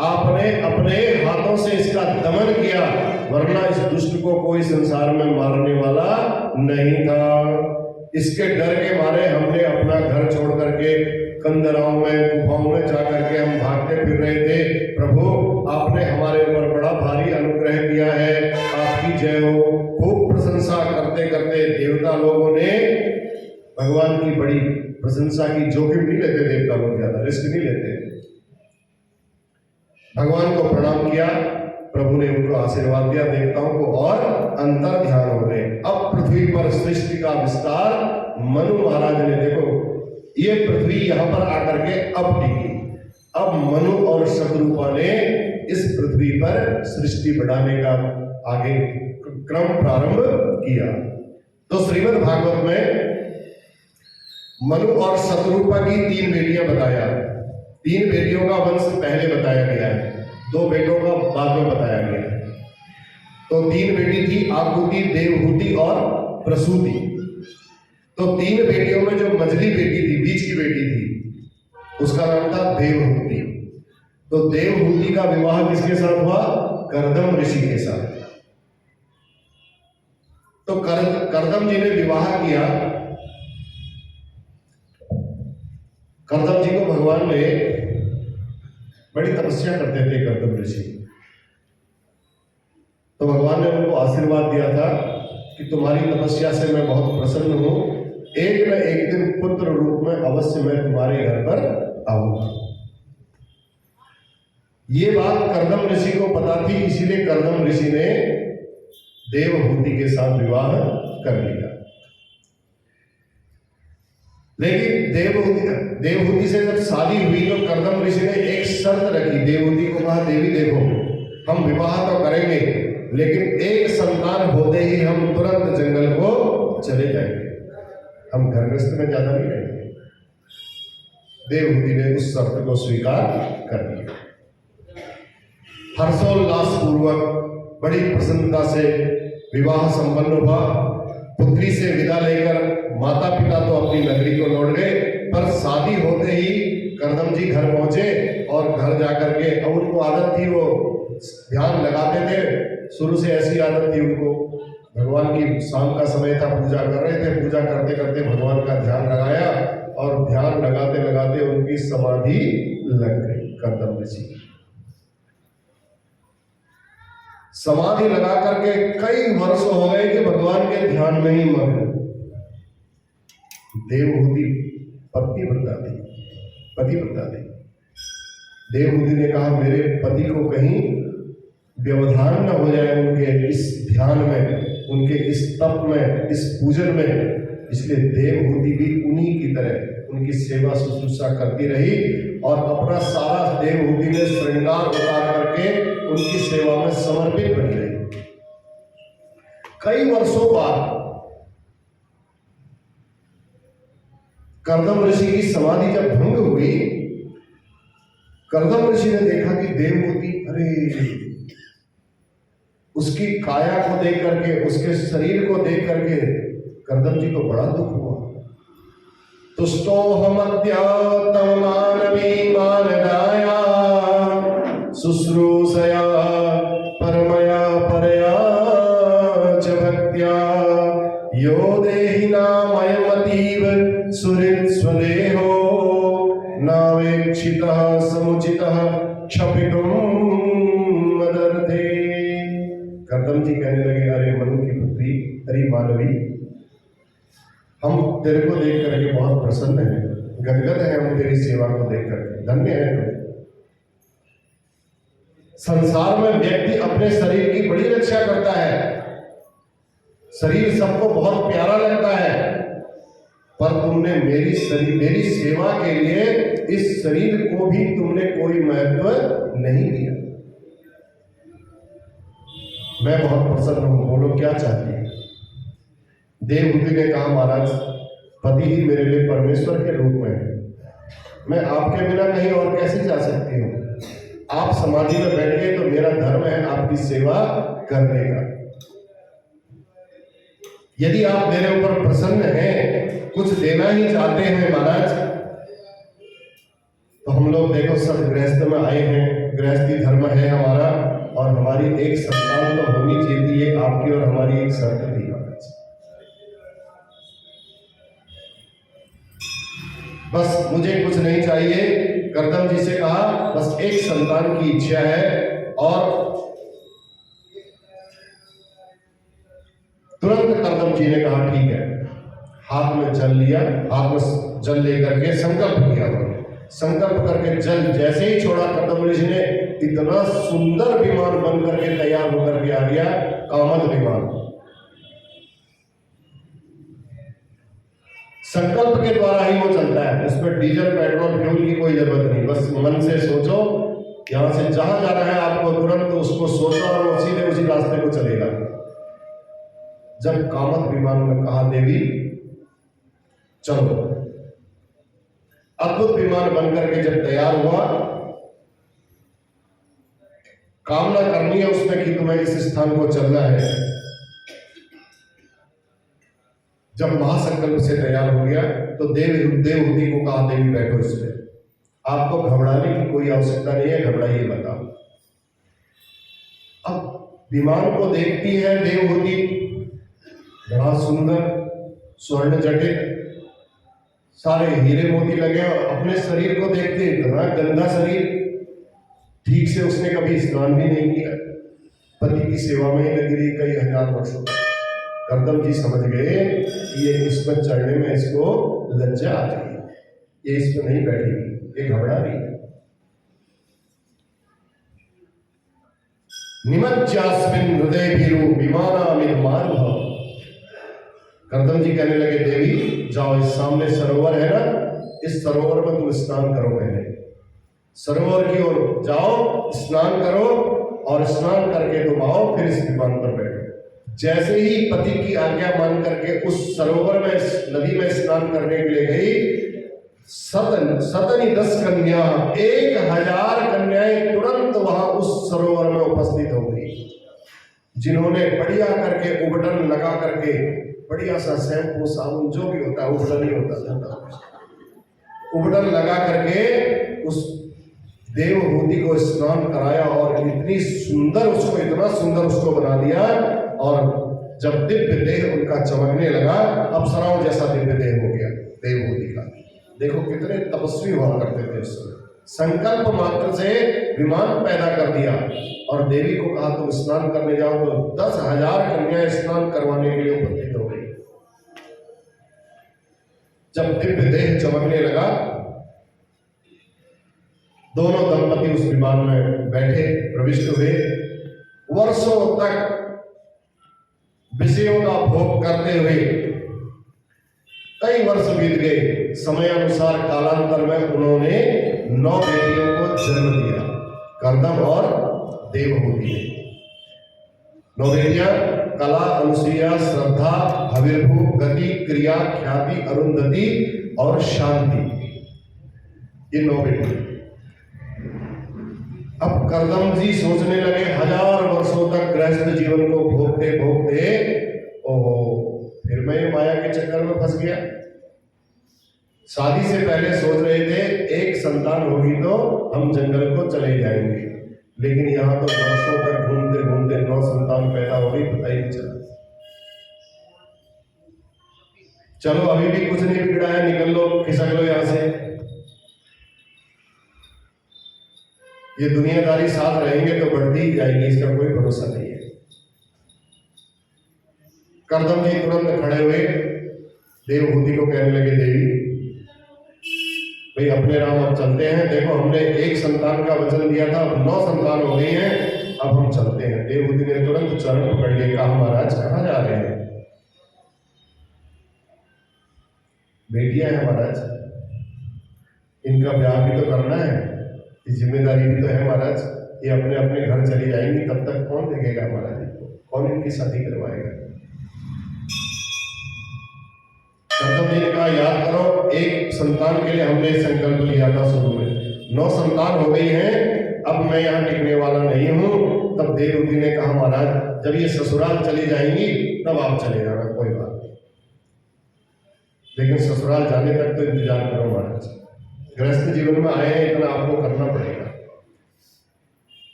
आपने अपने हाथों से इसका दमन किया, वरना इस दुष्ट को कोई संसार में मारने वाला नहीं था। इसके डर के मारे हमने अपना घर छोड़ करके कंदराओं में, गुफाओं में जाकर के हम भागते फिर रहे थे। प्रभु आपने हमारे ऊपर बड़ा भारी अनुग्रह किया है, आपकी जय हो। खूब प्रशंसा करते करते देवता लोगों ने भगवान की बड़ी प्रशंसा की जोखिम नहीं लेते देवता लोग, ज्यादा रिस्क नहीं लेते। भगवान को प्रणाम किया, प्रभु ने उनको आशीर्वाद दिया देवताओं को, और अंतर ध्यान हो गए। अब पृथ्वी पर सृष्टि का विस्तार मनु महाराज ने, देखो ये पृथ्वी यहां पर आकर के अब टिकी। अब मनु और शतरूपा ने इस पृथ्वी पर सृष्टि बढ़ाने का आगे क्रम प्रारंभ किया। तो श्रीमद् भागवत में मनु और शतरूपा की 3 बेटियां बताया। 3 बेटियों का वंश पहले बताया गया है, 2 बेटों का बाद में बताया गया है। तो 3 बेटी थी, आकुति, देवहूति और प्रसूति। तो 3 बेटियों में जो मझली बेटी थी, बीच की बेटी थी, उसका नाम था देवहूति। तो देवहूति का विवाह किसके साथ हुआ? कर्दम ऋषि के साथ। तो कर्दम जी ने विवाह किया। कर्दम जी को भगवान ने, बड़ी तपस्या करते थे कर्दम ऋषि, तो भगवान ने उनको आशीर्वाद दिया था कि तुम्हारी तपस्या से मैं बहुत प्रसन्न हूं, एक न एक दिन पुत्र रूप में अवश्य मैं तुम्हारे घर पर आऊंगा। ये बात कर्दम ऋषि को पता थी, इसीलिए कर्दम ऋषि ने देवहूति के साथ विवाह कर लिया। लेकिन देवहूति से जब शादी हुई तो कर्दम ऋषि ने एक शर्त रखी। देवहूति को कहा, देवी देखो, हम विवाह तो करेंगे, लेकिन एक संतान होते ही हम तुरंत जंगल को चले जाएंगे, हम घर गृहस्थ में ज्यादा नहीं रहेंगे। देवहूति ने उस शर्त को स्वीकार कर लिया। हर्षोल्लास पूर्वक बड़ी प्रसन्नता से विवाह संपन्न हुआ। पुत्री से विदा लेकर माता पिता तो अपनी नगरी को लौट गए, पर शादी होते ही कर्दम जी घर पहुंचे और घर जाकर के, अब उनको आदत थी, वो ध्यान लगाते थे, शुरू से ऐसी आदत थी उनको। भगवान की शाम का समय था, पूजा कर रहे थे, पूजा करते करते भगवान का ध्यान लगाया और ध्यान लगाते लगाते उनकी समाधि लग गई। कर्दम ऋषि समाधि लगा करके कई वर्ष हो गए कि भगवान के ध्यान में ही मग्न। देवहूति पतिव्रता थी। देवहूति ने कहा, मेरे पति को कहीं व्यवधान न हो जाए उनके इस ध्यान में, उनके इस तप में, इस पूजन में। इसलिए देवहूति भी उन्हीं की तरह उनकी सेवा शुश्रूषा करती रही और अपना सारा देवहूति ने श्रृंगार उतार करके उनकी सेवा में समर्पित बनी रही। कई वर्षों बाद कर्दम ऋषि की समाधि जब भंग हुई, कर्दम ऋषि ने देखा कि देवहूति, अरे, उसकी काया को देख करके, उसके शरीर को देख करके कर्दम जी को बड़ा दुख हुआ। तुष्टोऽहमद्य तव मानवी मानदाया शुश्रूषया परमया परया च भक्त्या यो देहिनामयमतीव सुहृत् स्वदेहो नावेक्षितः समुचितः क्षपितुं मदर्थे। कर्दम जी कहने लगे, अरे मनु की पुत्री, अरे मानवी, हम तेरे को देख करके बहुत प्रसन्न हैं, गदगद हैं हम तेरी सेवा को देख करके, धन्य है तुम। संसार में व्यक्ति अपने शरीर की बड़ी रक्षा करता है, शरीर सबको बहुत प्यारा लगता है, पर तुमने मेरी सेवा के लिए इस शरीर को भी तुमने कोई महत्व नहीं दिया। मैं बहुत प्रसन्न हूं, बोलो क्या चाहती है? देवहूति ने कहा, महाराज, पति ही मेरे लिए परमेश्वर के रूप में है, मैं आपके बिना कहीं और कैसे जा सकती हूँ? आप समाधि में बैठ गए तो मेरा धर्म है आपकी सेवा करने का। यदि आप मेरे ऊपर प्रसन्न हैं, कुछ देना ही चाहते हैं महाराज, तो हम लोग देखो सब गृहस्थ में आए हैं, गृहस्थी धर्म है हमारा, और हमारी एक संतान तो होनी चाहिए, ये आपकी और हमारी एक शर्त थी महाराज। बस मुझे कुछ नहीं चाहिए, कर्दम जी से कहा, बस एक संतान की इच्छा है। और तुरंत कर्दम जी ने कहा, ठीक है। हाथ में जल लिया, हाथ में जल लेकर के संकल्प किया उन्होंने। संकल्प करके जल जैसे ही छोड़ा, कर्दम ऋषि ने इतना सुंदर विमान बन करके तैयार होकर के आ गया, कामद विमान। संकल्प के द्वारा ही वो चलता है, उसमें डीजल पेट्रोल फ्यूल की कोई जरूरत नहीं। बस मन से सोचो, यहां से जहां जाना है आपको तुरंत उसको सोचो और वो सीधे उसी रास्ते को चलेगा। जब कामद विमान में कहा देवी चलो, अद्भुत विमान बनकर के जब तैयार हुआ, कामना करनी है उसमें कि तुम्हें इस स्थान को चलना है। जब महासंकल्प से तैयार हो गया तो देवहूति को कहा देवी बैठो इसमें, आपको घबराने की कोई आवश्यकता नहीं है, घबराइए बताओ। अब विमान को देखती है देवहूति, बड़ा सुंदर स्वर्ण जटित, सारे हीरे मोती लगे, और अपने शरीर को देखते इतना गंदा शरीर, ठीक से उसने कभी स्नान भी नहीं किया, पति की सेवा में ही लगी रही कई हजार वर्षों तक। कर्दम जी समझ गए कि ये इसमें चढ़ने में इसको लज्जा आ जाएगी, ये इसमें नहीं बैठेगी, ये घबरा रही है। निमज्जास्मिन् हृदय भीरु विमानामिव मारुः। कर्दम जी कहने लगे देवी जाओ, इस सामने सरोवर है ना, इस सरोवर में तुम स्नान करो, पहले सरोवर की ओर जाओ, स्नान करो, और स्नान करके तुम आओ, फिर इस विमान पर बैठो। जैसे ही पति की आज्ञा मान करके उस सरोवर में, नदी में स्नान करने के लिए गई, सतनी 10 कन्या, 1000 कन्याएं तुरंत वहां उस सरोवर में उपस्थित हो गई, जिन्होंने बढ़िया करके उबटन लगा करके, बढ़िया सा शैम्पू साबुन जो भी होता है, उबटन ही होता, उबटन लगा करके उस देवहूति को स्नान कराया, और इतनी सुंदर उसको, इतना सुंदर उसको बना दिया। और जब दिव्य देह उनका चमकने लगा, अप्सराओं जैसा दिव्य देह हो गया देवहूति का। देखो कितने तपस्वी हुआ करते थे उस समय, संकल्प मात्र से विमान पैदा कर दिया। और देवी को कहा तुम स्नान करने जाओ, तो 10,000 कन्याएं स्नान करवाने के लिए उपस्थित हो गई। जब दिव्य देह चमकने लगा, दोनों दंपति उस विमान में बैठे, प्रविष्ट हुए। वर्षों तक विषयों का भोग करते हुए कई वर्ष बीत गए। समय अनुसार कालांतर में उन्होंने 9 बेटियों को जन्म दिया, कर्दम और देवहूति ने। 9 बेटियां कला, अनुसुईया, श्रद्धा, हविर्भू, गति, क्रिया, ख्याति, अरुंधति और शांति, ये 9 बेटियां। अब कर्दम जी सोचने लगे, 1000 वर्षों तक गृहस्थ जीवन को भोगते भोगते, ओहो फिर मैं माया के चक्कर में फंस गया। शादी से पहले सोच रहे थे एक संतान होगी तो हम जंगल को चले जाएंगे, लेकिन यहाँ तो वर्षों तक घूमते घूमते 9 संतान पैदा हो गई, पता ही नहीं चला। चलो अभी भी कुछ नहीं बिगड़ा है, निकल लो, खिसक लो यहाँ से। ये दुनियादारी साथ रहेंगे तो बढ़ती ही जाएगी, इसका कोई भरोसा नहीं है। कर्दम जी तुरंत खड़े हुए, देवहूति को कहने लगे देवी भाई अपने राम अब चलते हैं, देखो हमने एक संतान का वचन दिया था, अब 9 संतान हो गई हैं, अब हम चलते हैं। देवहूति ने तुरंत चरण पकड़ लिए, कहा महाराज कहाँ जा रहे हैं? बेटियां हैं महाराज, इनका ब्याह भी तो करना है, जिम्मेदारी भी तो है महाराज, ये अपने अपने घर चली जाएंगी, तब तक कौन देखेगा महाराज इनको, कौन इनकी शादी करवाएगा? कर्दम जी ने कहा याद करो, एक संतान के लिए हमने संकल्प लिया था शुरू में, 9 संतान हो गई हैं, अब मैं यहाँ टिकने वाला नहीं हूँ। तब देवहूति ने कहा महाराज जब ये ससुराल चली जाएंगी तब आप चले जाना, कोई बात नहीं, लेकिन ससुराल जाने तक तो इंतजार करो महाराज, गृहस्थ जीवन में आए हैं, इतना आपको करना पड़ेगा।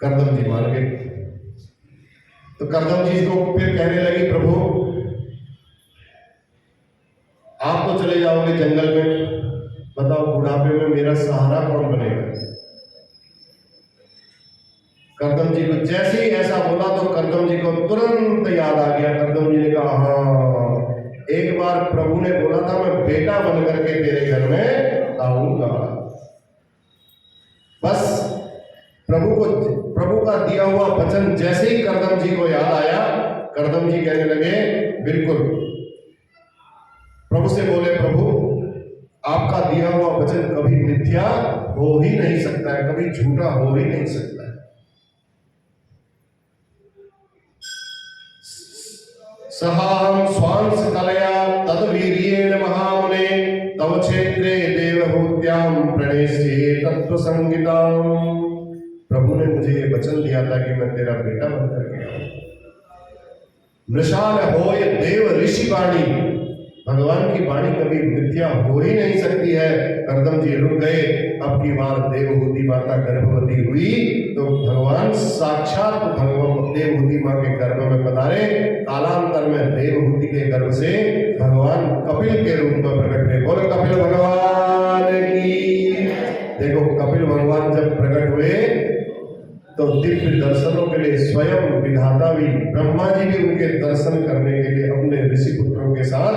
कर्दम जी मान गए। तो कर्दम जी को फिर कहने लगी प्रभु आप तो चले जाओगे जंगल में, बताओ बुढ़ापे में मेरा सहारा कौन बनेगा? कर्दम जी को जैसे ही ऐसा बोला तो कर्दम जी को तुरंत याद आ गया। कर्दम जी ने कहा हाँ एक बार प्रभु ने बोला था मैं बेटा बन करके तेरे घर में आऊंगा। बस प्रभु का दिया हुआ वचन जैसे ही करदम जी को याद आया, करदम जी कहने लगे बिल्कुल, प्रभु से बोले प्रभु आपका दिया हुआ वचन कभी मिथ्या हो ही नहीं सकता है, कभी झूठा हो ही नहीं सकता है। सहाहं स्वांस कलया तद्वीर्येण महामुने तव क्षेत्रे देवहूत्यां प्रणेष्ये तत्व संगीताम। प्रभु ने मुझे ये वचन दिया था कि मैं तेरा बेटा बनकर के आऊं। मृषाल होय देव ऋषि वाणी, भगवान की वाणी कभी मिथ्या हो ही नहीं सकती है। करदम जी रुक गए। अब की बार देवहूति माता गर्भवती हुई तो भगवान साक्षात भगवान देवहूति मां के गर्भ में पधारे। कालांतर में देवहूति के गर्भ से भगवान कपिल के रूप में प्रकट हुए। बोलो कपिल भगवान की। देखो कपिल भगवान जब प्रकट हुए तो दिव्य दर्शनों के लिए स्वयं विधाता भी, ब्रह्मा जी भी उनके दर्शन करने के लिए अपने ऋषि पुत्रों के साथ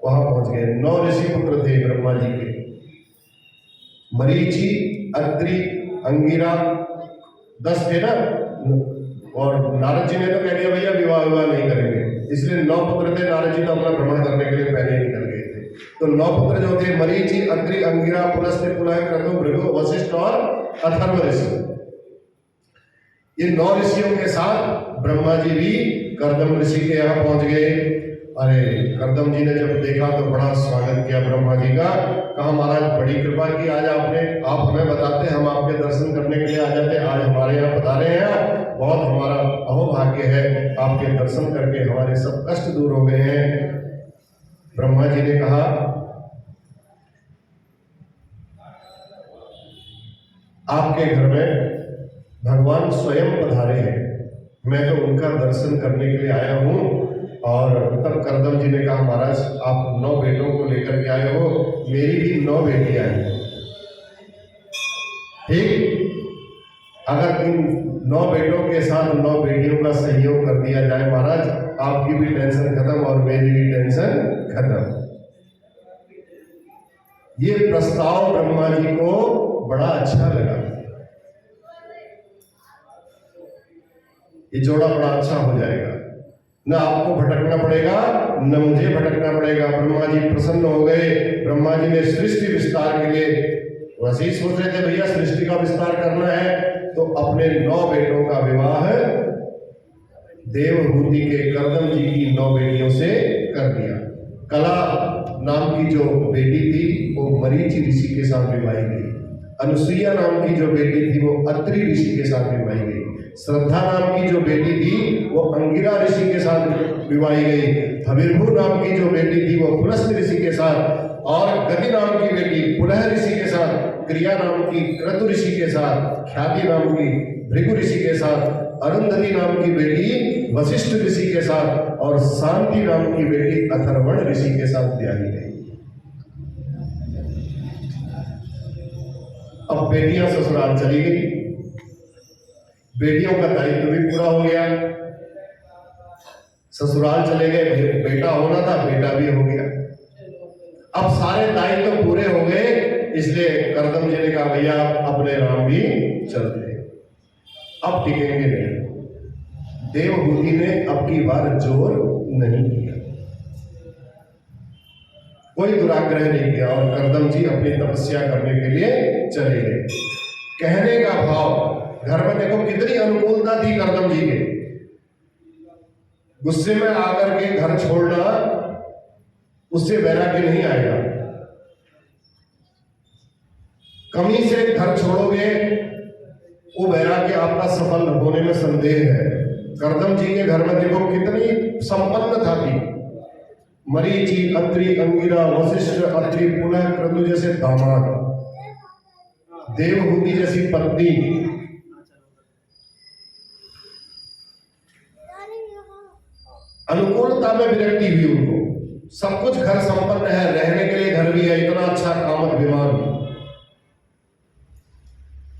वहां पहुंच गए। 9 ऋषि पुत्र थे ब्रह्मा जी के, मरीचि, अत्रि, अंगिरा, 10 थे ना। और नारद जी ने तो कह दिया भैया विवाह नहीं करेंगे, इसलिए 9 पुत्र थे। नारद जी तो अपना भ्रमण करने के लिए पहले निकल गए थे। तो 9 पुत्र जो थे मरीचि, अत्रि, अंगिरा, पुलस्त्य, पुलह, क्रतु, भृगु, वशिष्ठ और अथर्व ऋषि। ये 9 ऋषियों के साथ ब्रह्मा जी भी करदम ऋषि के यहाँ पहुंच गए। अरे करदम जी ने जब देखा तो बड़ा स्वागत किया ब्रह्मा जी का। कहा महाराज बड़ी कृपा की आज आपने, आप हमें बताते हम आपके दर्शन करने के लिए आ जाते। आज हमारे यहाँ पधारे हैं, बहुत हमारा अहोभाग्य है, आपके दर्शन करके हमारे सब कष्ट दूर हो गए हैं। ब्रह्मा जी ने कहा आपके घर में भगवान स्वयं पधारे हैं, मैं तो उनका दर्शन करने के लिए आया हूँ। और तब करदम जी ने कहा महाराज आप 9 बेटों को लेकर के आए हो, मेरी भी 9 बेटियां हैं, ठीक? अगर इन 9 बेटों के साथ 9 बेटियों का सहयोग कर दिया जाए महाराज, आपकी भी टेंशन खत्म और मेरी भी टेंशन खत्म। ये प्रस्ताव ब्रह्मा जी को बड़ा अच्छा लगा। ये जोड़ा बड़ा अच्छा हो जाएगा, न आपको भटकना पड़ेगा न मुझे भटकना पड़ेगा। ब्रह्मा जी प्रसन्न हो गए। ब्रह्मा जी ने सृष्टि विस्तार के लिए, वैसे ही सोच रहे थे भैया सृष्टि का विस्तार करना है, तो अपने 9 बेटों का विवाह देवहूति के करदम जी की 9 बेटियों से कर दिया। कला नाम की जो बेटी थी वो मरीचि ऋषि के साथ विवाही गई। अनुसुईया नाम की जो बेटी थी वो अत्रि ऋषि के साथ विवाही गई। श्रद्धा नाम की जो बेटी थी वो अंगिरा ऋषि के साथ विवाही गई। हविर्भु नाम की जो बेटी थी वो पुलस्त्य ऋषि के साथ, और गति नाम की बेटी पुलह ऋषि के साथ, क्रिया नाम की क्रतु ऋषि के साथ, ख्याति नाम की भृगु ऋषि के साथ, अरुंधति नाम की बेटी वशिष्ठ ऋषि के साथ, और शांति नाम की बेटी अथर्वण ऋषि के साथ ब्याही गई। अब बेटियां ससुराल चली गई, बेटियों का दायित्व भी पूरा हो गया। ससुराल चले गए, बेटा होना था, बेटा भी हो गया। अब सारे दायित्व पूरे हो गए, इसलिए करदम जी ने कहा भैया अपने राम भी चलते, अब टिकेंगे नहीं। देवहूति ने अब की बार जोर नहीं किया, कोई दुराग्रह नहीं किया, और करदम जी अपनी तपस्या करने के लिए चले गए। कहने का भाव, घर में देखो कितनी अनुकूलता थी करदम जी के। गुस्से में आकर के घर छोड़ना, उससे वैराग्य नहीं आएगा। कमी से घर छोड़ोगे, वो वैराग्य आपका सफल होने में संदेह है। करदम जी के घर में देखो कितनी संपन्नता थी। मरीचि, अत्रि, अंगिरा, वशिष्ठ, अत्रि, पुलह, क्रतु जैसे दामाद, देवहूति जैसी पत्नी, अनुकूलता में विरक्ति हुई उनको। सब कुछ घर संपन्न है, रहने के लिए घर भी है, इतना अच्छा कामत विमान,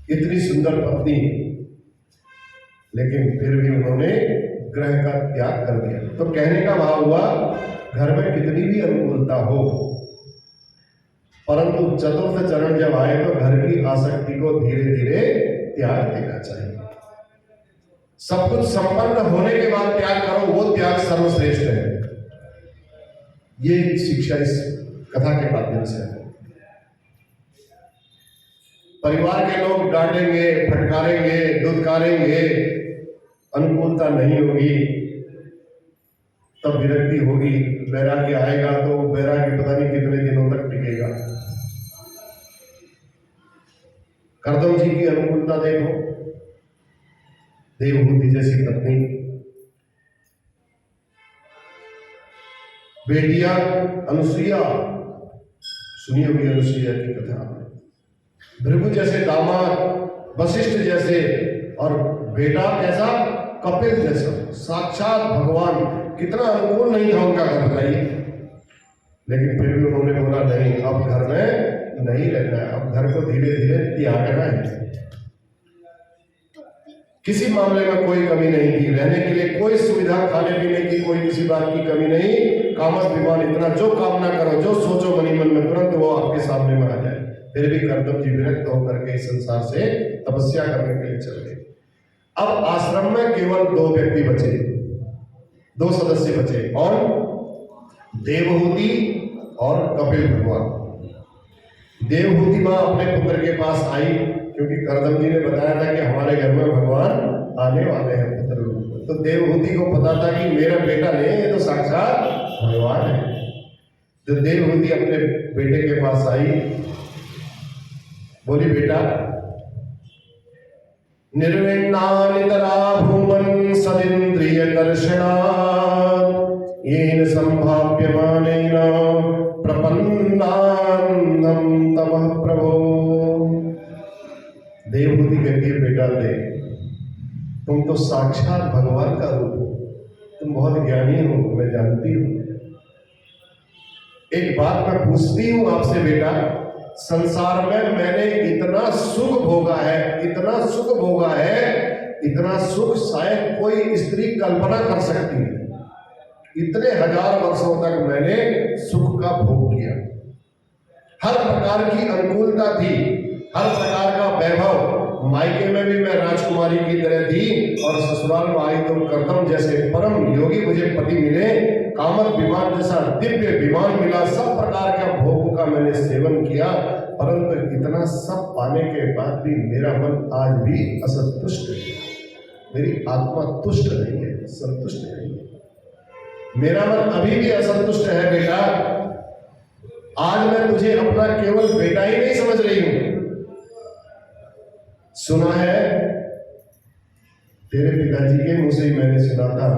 इतनी सुंदर पत्नी, लेकिन फिर भी उन्होंने ग्रह का त्याग कर दिया। तो कहने का भाव हुआ घर में कितनी भी अनुकूलता हो, परंतु चतुर्थ चरण जब आए तो घर की आसक्ति को धीरे धीरे त्याग देना चाहिए। सब कुछ संपन्न होने के बाद त्याग करो, वो त्याग सर्वश्रेष्ठ है। ये शिक्षा इस कथा के माध्यम से है। परिवार के लोग डांटेंगे, फटकारेंगे, दुत्कारेंगे, अनुकूलता नहीं होगी, तब विरक्ति होगी, वैराग्य आएगा तो वैराग्य पता नहीं कितने दिनों तक टिकेगा। कर्दम जी की अनुकूलता देखो, देवहूति जैसी पत्नी, बेटियां अनुसुईया, सुनी होगी अनुसुईया की कथा, भृगु जैसे दामाद, वशिष्ठ जैसे, और बेटा कैसा, कपिल जैसा, साक्षात भगवान। कितना अनुकूल नहीं था उनका घर, बताइए। लेकिन फिर भी उन्होंने बोला नहीं, अब घर में नहीं रहना है, अब घर को धीरे धीरे त्यागना है। किसी मामले में कोई कमी नहीं की, रहने के लिए कोई सुविधा, खाने पीने की कोई किसी बात की कमी नहीं। कामत विमान इतना, जो कामना करो, जो सोचो मनी मन में, तुरंत वो आपके सामने में आ जाए। फिर भी कर्दम जी विरक्त होकर के इस संसार से तपस्या करने के लिए चल गए। अब आश्रम में केवल 2 व्यक्ति बचे, 2 सदस्य बचे, और देवहूति और कपिल भगवान। देवहूति मां अपने पुत्र के पास आई, क्योंकि कर्दम जी ने बताया था कि हमारे घर में भगवान आने वाले हैं पुत्र रूप में। तो देवहूति को पता था कि मेरा बेटा नहीं, ये तो साक्षात भगवान है। तो देवहूति अपने बेटे के पास आई, बोली बेटा, निर्विण्णानितरा भूमन् सदिन्द्रिय दर्शनात् येन संभाव्यमानेन प्रपन्नान्नं तमः प्रभो। देवहूति कहती है, बेटा देख, तुम तो साक्षात भगवान का रूप हो, तुम बहुत ज्ञानी हो, मैं जानती हूं। एक बात मैं पूछती हूं आपसे बेटा, संसार में मैंने इतना सुख भोगा है, इतना सुख भोगा है, इतना सुख शायद कोई स्त्री कल्पना कर सकती है। इतने हजार वर्षों तक मैंने सुख का भोग किया, हर प्रकार की अनुकूलता थी, हर प्रकार का वैभव। मायके में भी मैं राजकुमारी की तरह थी, और ससुराल में आई तो कर्दम जैसे परम योगी मुझे पति मिले, कामत विमान जैसा दिव्य विमान मिला, सब प्रकार का भोगों का मैंने सेवन किया। परंतु इतना सब पाने के बाद भी मेरा मन आज भी असंतुष्ट है, मेरी आत्मा तुष्ट नहीं है, संतुष्ट नहीं है। मेरा मन अभी भी असंतुष्ट है बेटा। आज मैं तुझे अपना केवल बेटा ही नहीं समझ रही हूं। सुना है तेरे पिताजी के मुंह से ही मैंने सुना था,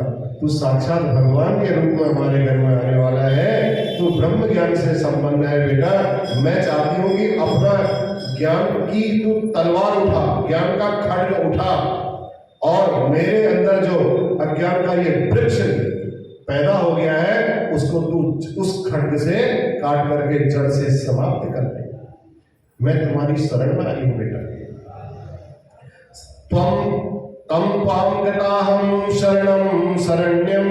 तू साक्षात भगवान के रूप में हमारे घर में आने वाला है, तू ब्रह्म ज्ञान से संपन्न है बेटा। मैं चाहती हूं कि अपना ज्ञान की तू तलवार उठा, ज्ञान का खड्ग उठा, और मेरे अंदर जो अज्ञान का ये वृक्ष पैदा हो गया है, उसको तू उस खड्ग से काट करके जड़ से समाप्त कर दे। मैं तुम्हारी शरण में आई हूं बेटा। तम त्वां गताहं शरणं शरण्यम,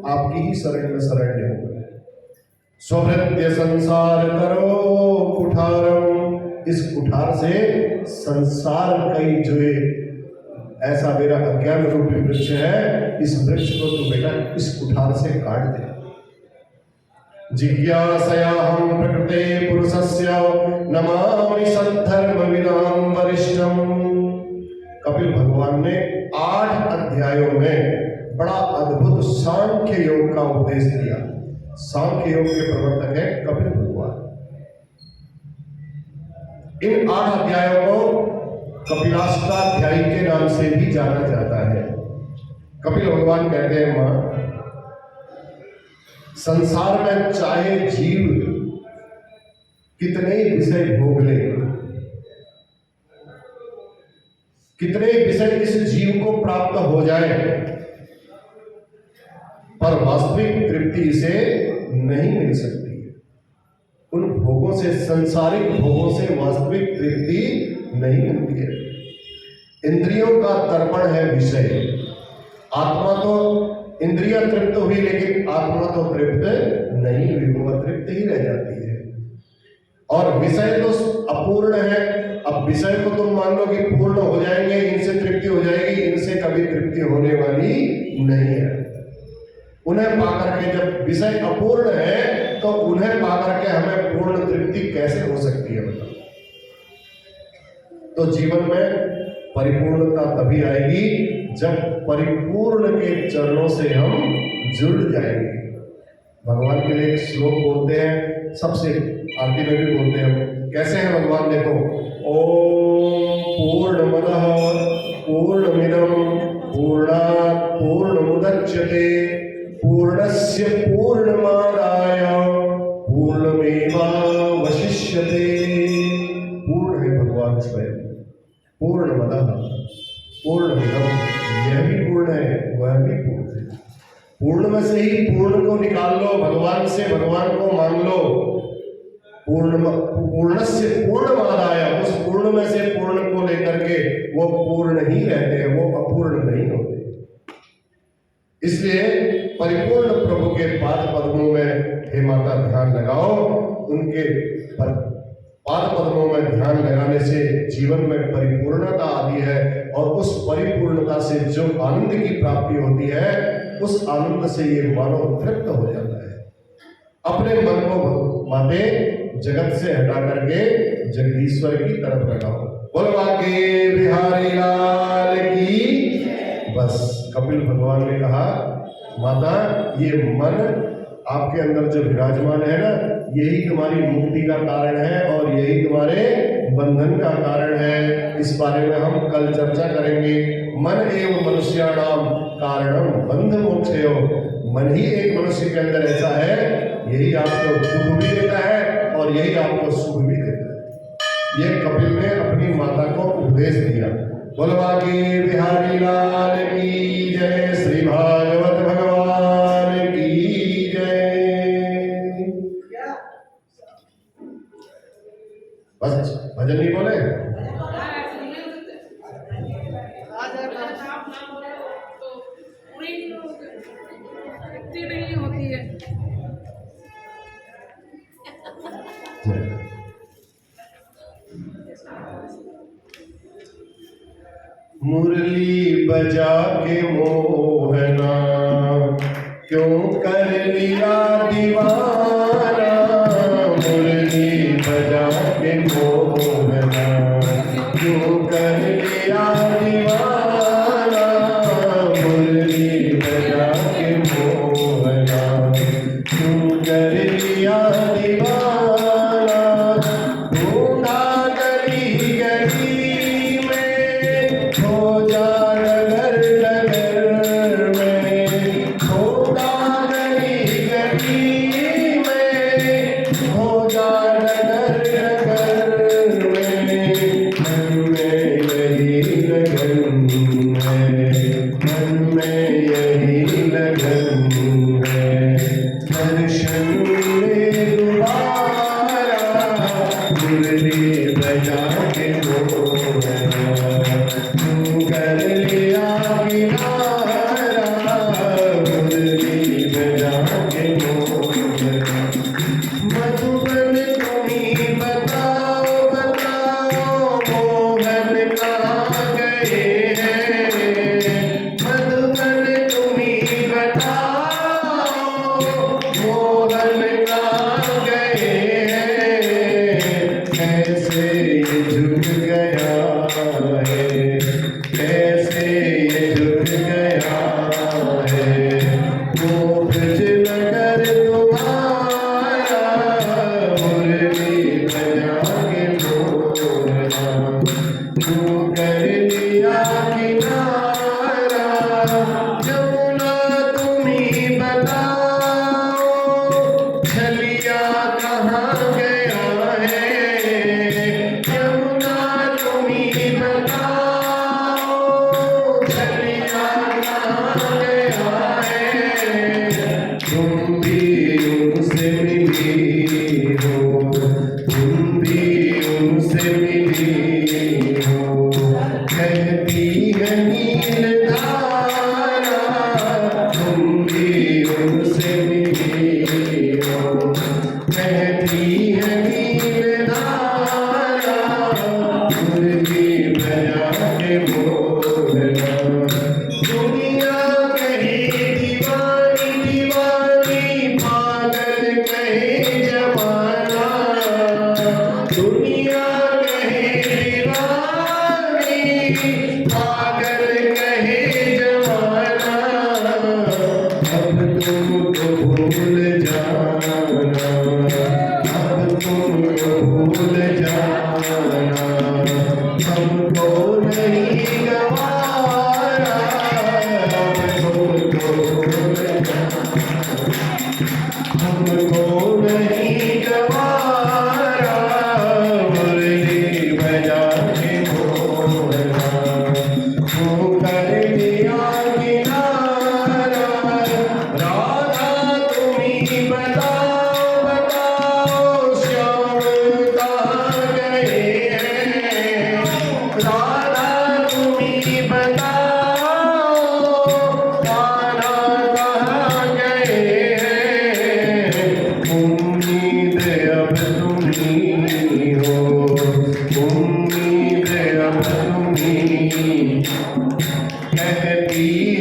आपकी ही शरण में शरण्य हूं। स्वभृत्य संसार तरो कुठारम, इस कुठार से संसार कई जुए, ऐसा मेरा अज्ञान रूपी वृक्ष है, इस वृक्ष को तो बेटा इस कुठार से काट दे। जिज्ञासया हम प्रकृते पुरुषस्य नमामि सद्धर्मविदां वरिष्ठम्। कपिल भगवान ने 8 अध्यायों में बड़ा अद्भुत सांख्य योग का उपदेश दिया। सांख्य योग के प्रवर्तक है कपिल भगवान। इन 8 अध्यायों को कपिलाष्टाध्यायी के नाम से भी जाना जाता है। कपिल भगवान कहते हैं, मां, संसार में चाहे जीव कितने विषय भोग ले, कितने विषय इस जीव को प्राप्त हो जाए, पर वास्तविक तृप्ति इसे नहीं मिल सकती। उन भोगों से, संसारिक भोगों से वास्तविक तृप्ति नहीं मिलती है। इंद्रियों का तर्पण है विषय। आत्मा तो इंद्रियां तृप्त हुई लेकिन आत्मा तो तृप्त नहीं हुई, वो अतृप्त ही रह जाती है। और विषय तो अपूर्ण है। अब विषय को तुम मान लो कि पूर्ण हो जाएंगे, इनसे तृप्ति हो जाएगी, इनसे कभी तृप्ति होने वाली नहीं है। उन्हें पाकर के, जब विषय अपूर्ण है तो उन्हें पाकर के हमें पूर्ण तृप्ति कैसे हो सकती है बताओ? तो जीवन में परिपूर्णता तभी आएगी जब परिपूर्ण के चरणों से हम जुड़ जाएंगे। भगवान के लिए एक श्लोक बोलते हैं, सबसे आरती में भी बोलते हैं। कैसे हैं भगवान? देखो, ओम पूर्णमदः पूर्णमिदं पूर्णात् पूर्णमुदच्यते पूर्णस्य पूर्णमादाय पूर्णमेवावशिष्यते। पूर्ण है भगवान स्वयं। पूर्णमदः पूर्णमिदं, यह भी पूर्ण है, वह भी पूर्ण है। पूर्ण में से ही पूर्ण को निकाल लो, भगवान से भगवान को मान लो। पूर्णस्य पूर्णमादाय, उस पूर्ण में से पूर्ण को लेकर के वो पूर्ण ही रहते हैं, वो अपूर्ण नहीं होते। इसलिए परिपूर्ण प्रभु के पाद पद्मों में हे माता ध्यान लगाओ। उनके पाद पद्मों में ध्यान लगाने से जीवन में परिपूर्णता आती है, और उस परिपूर्णता से जो आनंद की प्राप्ति होती है, उस आनंद से ये मानव तृप्त हो जाता है। अपने मन को माते जगत से हटा करके जगदीश्वर की तरफ लगाओ। बोलो के बिहारी लाल की। बस कपिल भगवान ने कहा, माता ये मन आपके अंदर जो विराजमान है ना, यही तुम्हारी मुक्ति का कारण है और यही तुम्हारे बंधन का कारण है। इस बारे में हम कल चर्चा करेंगे। मन एवं मनुष्याणाम कारणम बंध मोक्षयो। मन ही एक मनुष्य के अंदर ऐसा है, यही आपको दुख भी देता है और यही आपको सुख भी देता है। ये कपिल ने अपनी माता को उपदेश दिया। बोलवा के बिहारी लाल की जय। श्री भागवत भगवान की जय। बस भजन नहीं बोले? नहीं होती है। मुरली बजा के मोहना क्यों कर लिया दीवाना। मुरली बजा के मोहना क्यों कर लिया दीवाना। मुरली बजा के मोहना क्यों कर लिया दीवाना। ढूंढा गली गली में, खोजा नगर नगर में। ढूंढा गली गली में, खोजा नगर नगर में। मन में यही लगन है, मन में यही लगन है। दर्शन में दोबारा मुरली बजा के मोहना तू कर लिया किनारा। मुरली बजा के मोहना। मधुबन तुम्ही बताओ बताओ, मोहन कहाँ गए हैं। मधुबन तुम्ही बताओ, मोहन कहाँ गए हैं। कैसे ये झुक गया है, कैसे ये झुक गया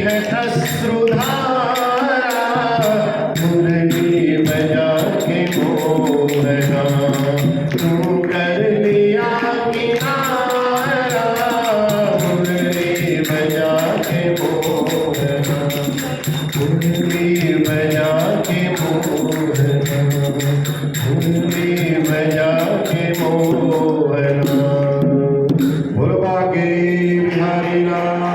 है अश्रुधारा, मुरली बजा के मोहना तू कर लिया किनारा, मुरली बजा के मोहना, मुरली बजा के मोहना, मुरली बजा के मोहना। बोल बाके बिहारी लाल